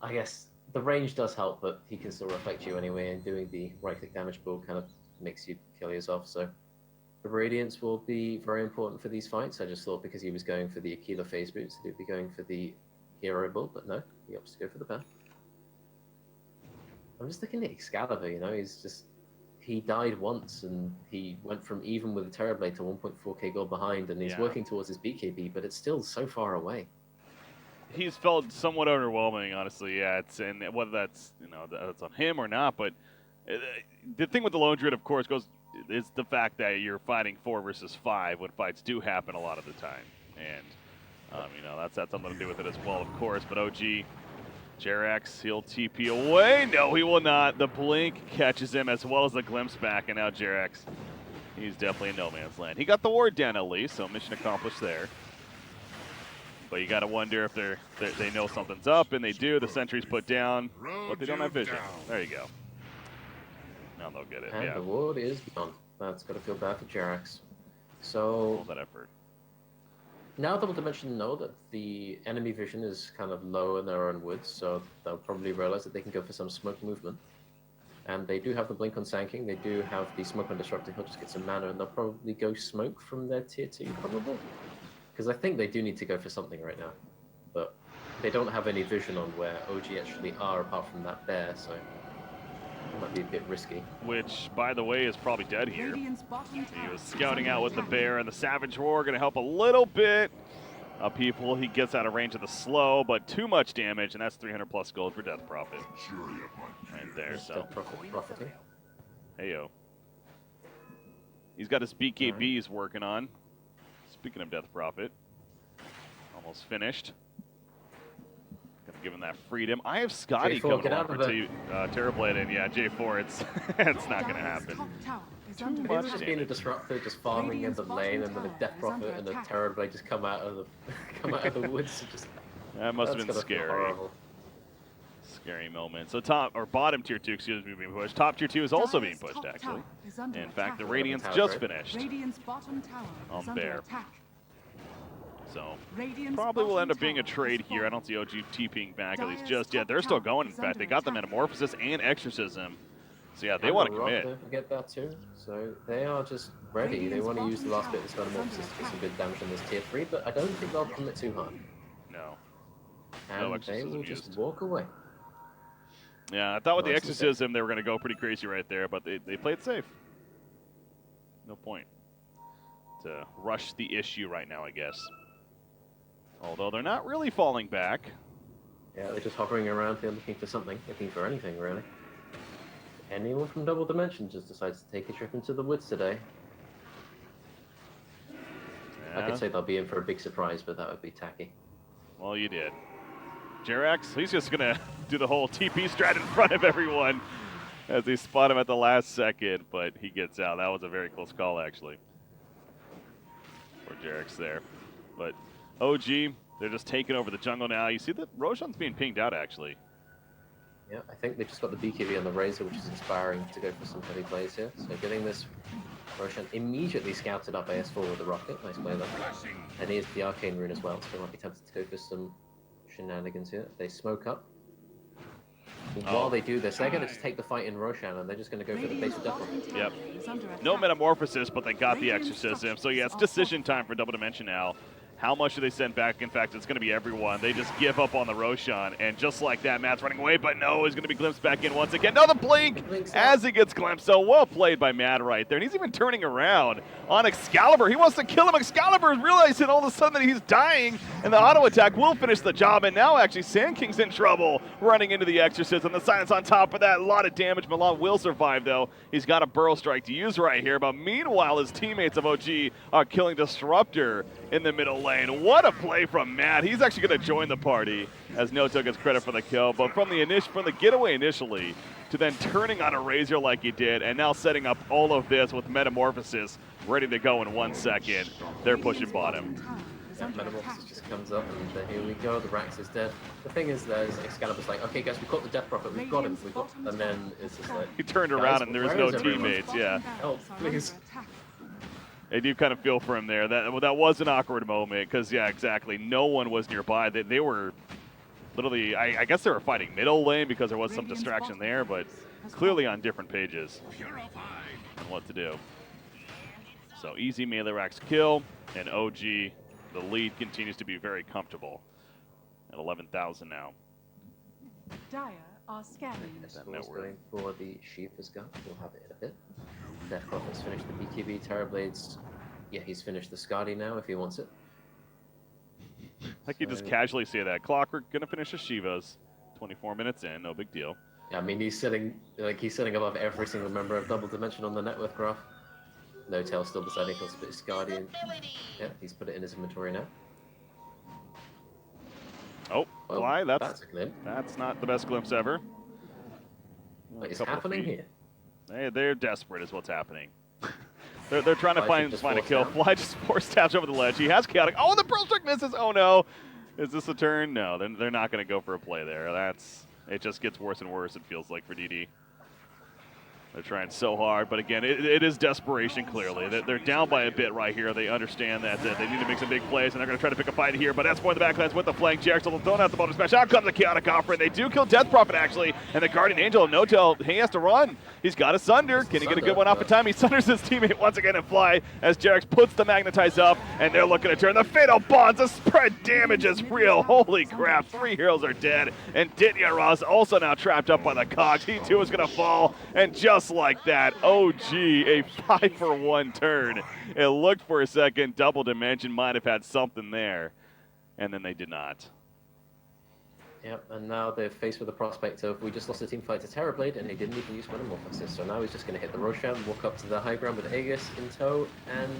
I guess the range does help, but he can still reflect you anyway, and doing the right-click damage build kind of makes you kill yourself. So the Radiance will be very important for these fights. I just thought because he was going for the Aquila phase boots, that he'd be going for the hero build, but no, he opts to go for the bear. I'm just looking at Excalibur, you know, he died once and he went from even with the Terrorblade to 1.4k gold behind, and he's working towards his BKB, but it's still so far away. He's felt somewhat overwhelming, honestly. Yeah, and whether that's that's on him or not, but the thing with the Lone Druid, of course, is the fact that you're fighting 4 versus 5 when fights do happen a lot of the time, and that's something to do with it as well, of course. But OG. Jerax, he'll TP away. No, he will not. The blink catches him as well as the glimpse back, and now Jerax, he's definitely in no man's land. He got the ward down at least, so mission accomplished there. But you got to wonder if they know something's up, and they do. The sentry's put down, but they don't have vision. There you go. Now they'll get it. And the ward is gone. That's got to feel bad for Jerax. So all that effort. Now Double Dimension know that the enemy vision is kind of low in their own woods, so they'll probably realize that they can go for some smoke movement. And they do have the blink on Sanking, they do have the smoke on Disruptor, he'll just get some mana, and they'll probably go smoke from their tier 2, probably. Because I think they do need to go for something right now. But they don't have any vision on where OG actually are, apart from that bear, so it might be a bit risky. Which, by the way, is probably dead here. He was scouting out with the bear, and the Savage Roar going to help a little bit. People, he gets out of range of the slow, but too much damage, and that's 300 plus gold for Death Prophet. Right there, so. Profiting. Heyo. He's got his BKB he's working on. Speaking of Death Prophet, almost finished. Gonna give him that freedom. I have Scotty J4, coming over to Terrorblade, and yeah, J4, it's not gonna happen. Too much just being a disruptor, just farming in the lane, and then a Death Prophet and a Terrorblade just come out of the woods. That must have been scary. Scary moment. So bottom tier 2, excuse me, being pushed. Top tier 2 is also being pushed, actually. In fact, the Radiance just finished on Bear. So probably will end up being a trade here. I don't see OG TPing back at least just yet. They're still going. In fact, they got the Metamorphosis and Exorcism. So yeah, they want to commit. Don't forget that too. So they are just ready. They want to use the last bit of this Metamorphosis to get some good damage on this tier 3, but I don't think they'll commit too hard. No. And they will just walk away. Yeah, I thought with the Exorcism they were going to go pretty crazy right there, but they played safe. No point to rush the issue right now, I guess. Although they're not really falling back. Yeah, they're just hovering around here looking for something, looking for anything, really. Anyone from Double Dimension just decides to take a trip into the woods today. Yeah. I could say they'll be in for a big surprise, but that would be tacky. Well, you did. Jerax, he's just going to do the whole TP strat in front of everyone as they spot him at the last second, but he gets out. That was a very close call, actually, for Jerax there. But OG, they're just taking over the jungle now. You see that Roshan's being pinged out, actually. Yeah, I think they just got the BKB on the Razor, which is inspiring to go for some heavy plays here. So getting this, Roshan immediately scouted up AS4 with the rocket. Nice play there. And here's the Arcane Rune as well, so they might be tempted to go for some shenanigans here. They smoke up. While they do this, they're going to just take the fight in Roshan, and they're just going to go for the base of Death Prophet. Yep. No Metamorphosis, but they got the Exorcism. So yeah, it's decision time for Double Dimension now. How much do they send back? In fact, it's going to be everyone. They just give up on the Roshan, and just like that, Matt's running away, but no, he's going to be glimpsed back in once again. No, the blink as he gets glimpsed. So well played by Matt right there, and he's even turning around on Excalibur. He wants to kill him. Excalibur is realizing all of a sudden that he's dying, and the auto attack will finish the job, and now actually Sand King's in trouble running into the Exorcism. The silence on top of that, a lot of damage. Milan will survive, though. He's got a Burrow Strike to use right here, but meanwhile, his teammates of OG are killing Disruptor in the middle lane. What a play from Matt. He's actually going to join the party as Noto gets credit for the kill. But from the getaway initially to then turning on a Razor like he did and now setting up all of this with Metamorphosis ready to go in 1 second. They're pushing bottom. Yeah, Metamorphosis just comes up and here we go. The Rax is dead. The thing is, there's Excalibur's like, okay, guys, we caught the Death Prophet. We've got him. And then it's just like... He turned around and there's no teammates, yeah. Oh, please. I do kind of feel for him there. That was an awkward moment because, yeah, exactly. No one was nearby. They were literally, I guess they were fighting middle lane because there was some distraction there, but clearly on different pages on what to do. So easy melee racks kill, and OG, the lead continues to be very comfortable at 11,000 now. Dire are scanning. Score's going for the Sheep's gun. We'll have it in a bit. Death Prophet's finished the BKB. Terrorblades, yeah, he's finished the Skadi now if he wants it. Like you just casually say that. Clockwork gonna finish the Shivas. 24 minutes in, no big deal. Yeah, I mean he's sitting above every single member of Double Dimension on the net worth graph. No Tail still deciding if he'll split his Skadi in. Yeah, he's put it in his inventory now. Oh, well, Fly, that's a glimpse. That's not the best glimpse ever. What is happening here? They're desperate is what's happening. they're trying to find a kill. Down. Fly just force taps over the ledge. He has chaotic. Oh, the Pearl Strike misses. Oh no. Is this a turn? No, they're not going to go for a play there. It just gets worse and worse, it feels like, for DD. They're trying so hard, but again, it is desperation, clearly. They're down by a bit right here. They understand that they need to make some big plays, and they're going to try to pick a fight here, but that's going to the backlines with the flank. Jarek's still throwing out the bonus smash. Out comes the chaotic offer, and they do kill Death Prophet, actually, and the Guardian Angel, no-tail, he has to run. He's got a Sunder. Can he get a good one off in time? He Sunders his teammate once again and Fly as Jarex puts the Magnetize up, and they're looking to turn. The Fatal Bonds, the spread damage is real. Holy crap, 3 heroes are dead, and Ditya Ross also now trapped up by the cogs. He too is going to fall, and just like that, OG, a 5-for-1 turn. It looked for a second, Double Dimension might have had something there, and then they did not. Yep, and now they're faced with the prospect of, we just lost a team fight to Terrorblade, and he didn't even use Metamorphosis, so now he's just going to hit the Roshan, walk up to the high ground with Aegis in tow, and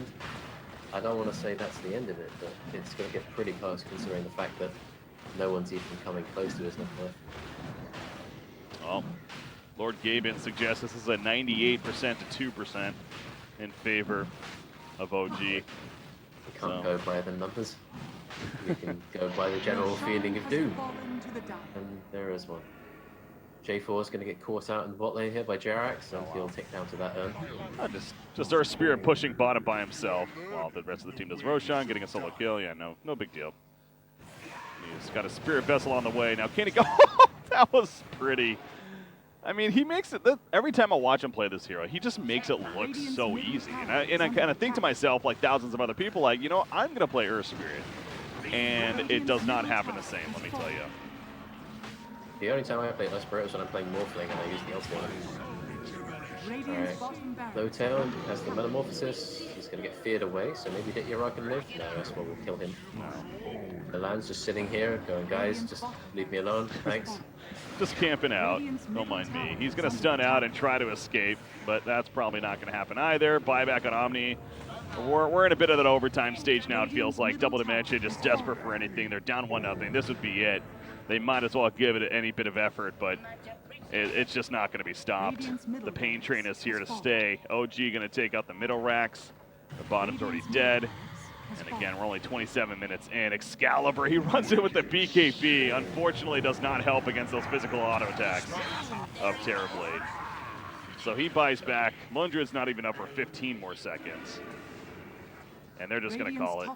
I don't want to say that's the end of it, but it's going to get pretty close considering the fact that no one's even coming close to his network. Well, Lord Gaben suggests this is a 98% to 2% in favor of OG. We can't go by the numbers. We can go by the general feeling of doom. And there is one. J4 is going to get caught out in the bot lane here by Jerax, and he'll take down to that urn. Just our Spirit pushing bottom by himself while the rest of the team does Roshan, getting a solo kill. Yeah, no big deal. He's got a Spirit Vessel on the way. Now, can he go? That was pretty. I mean, he makes it, every time I watch him play this hero, he just makes it look so easy. And I kind of think to myself, like thousands of other people, like, you know, I'm going to play Earth Spirit. And it does not happen the same, let me tell you. The only time I play Earth Spirit is when I'm playing Morphling and I use the ultimate. Alright, Low Tail has the Metamorphosis. He's going to get feared away, so maybe hit your can live. No, that's what will kill him. The Land's just sitting here, going, guys, just leave me alone, thanks. Just camping out, don't mind me. He's going to stun out and try to escape, but that's probably not going to happen either. Buyback on Omni. We're in a bit of an overtime stage now, it feels like. Double Dimension just desperate for anything. They're down 1-0. This would be it. They might as well give it any bit of effort, but it's just not going to be stopped. The pain train is here to stay. OG going to take out the middle racks. The bottom's already dead. And again, we're only 27 minutes in. Excalibur, he runs in with the BKB. Unfortunately, does not help against those physical auto attacks of Terrorblade. So he buys back. Lundred's not even up for 15 more seconds. And they're just going to call it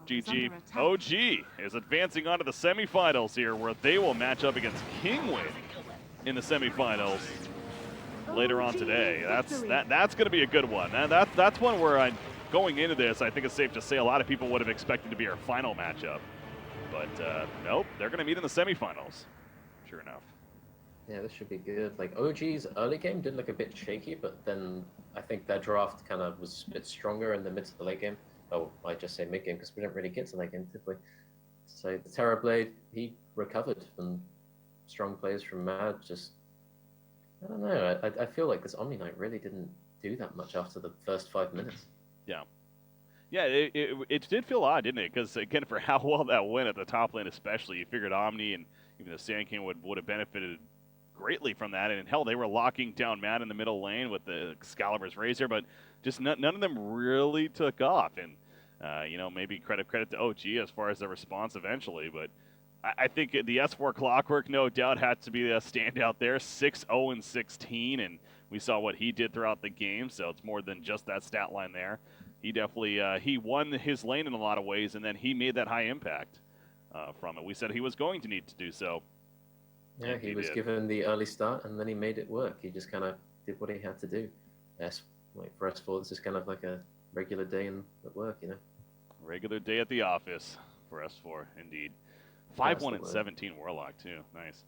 GG. OG is advancing on to the semifinals here, where they will match up against Kingwin in the semifinals later on today. That's going to be a good one. That's one where going into this, I think it's safe to say a lot of people would have expected to be our final matchup. But nope, they're going to meet in the semifinals, sure enough. Yeah, this should be good. Like, OG's early game did look a bit shaky, but then I think their draft kind of was a bit stronger in the mid to the late game. Oh, I just say mid-game because we don't really get to late game typically. So the Terrorblade, he recovered from strong plays from Mad. Just, I don't know. I feel like this Omni Knight really didn't do that much after the first 5 minutes. Yeah. Yeah, it did feel odd, didn't it? Because, again, for how well that went at the top lane especially, you figured Omni and even the Sand King would have benefited greatly from that. And, hell, they were locking down Matt in the middle lane with the Excalibur's Razor, but just none of them really took off. And, you know, maybe credit to OG as far as the response eventually. But I think the S4 Clockwork, no doubt, had to be a standout there. 6-0-16, and we saw what he did throughout the game, so it's more than just that stat line there. he definitely he won his lane in a lot of ways, and then he made that high impact from it. We said he was going to need to do so. Yeah, he was given the early start, and then he made it work. He just kind of did what he had to do. Like for S4, this is kind of like a regular day at work, you know. Regular day at the office for S4, indeed. 5-1 and 17 Warlock too. Nice.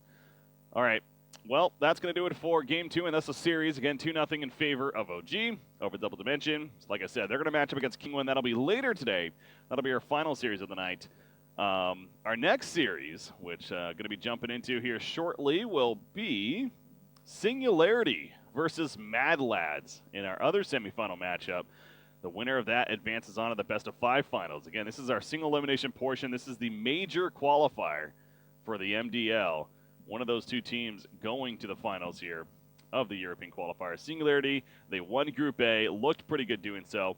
All right. Well, that's going to do it for Game 2, and that's a series. Again, 2-0 in favor of OG over Double Dimension. So like I said, they're going to match up against King One. That'll be later today. That'll be our final series of the night. Our next series, which going to be jumping into here shortly, will be Singularity versus Mad Lads in our other semifinal matchup. The winner of that advances on to the best-of-5 finals. Again, this is our single elimination portion. This is the major qualifier for the MDL. One of those two teams going to the finals here of the European qualifier. Singularity, they won Group A, looked pretty good doing so.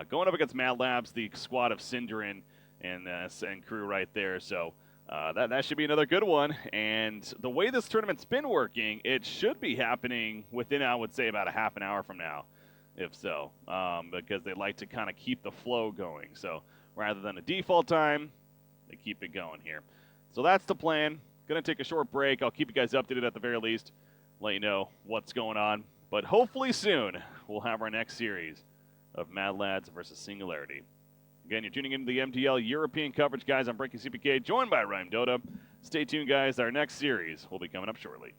Going up against Mad Labs, the squad of Synderin and crew right there. So that should be another good one. And the way this tournament's been working, it should be happening within, I would say, about a half an hour from now, if so, because they like to kind of keep the flow going. So rather than a default time, they keep it going here. So that's the plan. Going to take a short break. I'll keep you guys updated at the very least, let you know what's going on. But hopefully soon, we'll have our next series of Mad Lads versus Singularity. Again, you're tuning into the MDL European coverage, guys. I'm Breaking CPK, joined by Rhyme Dota. Stay tuned, guys. Our next series will be coming up shortly.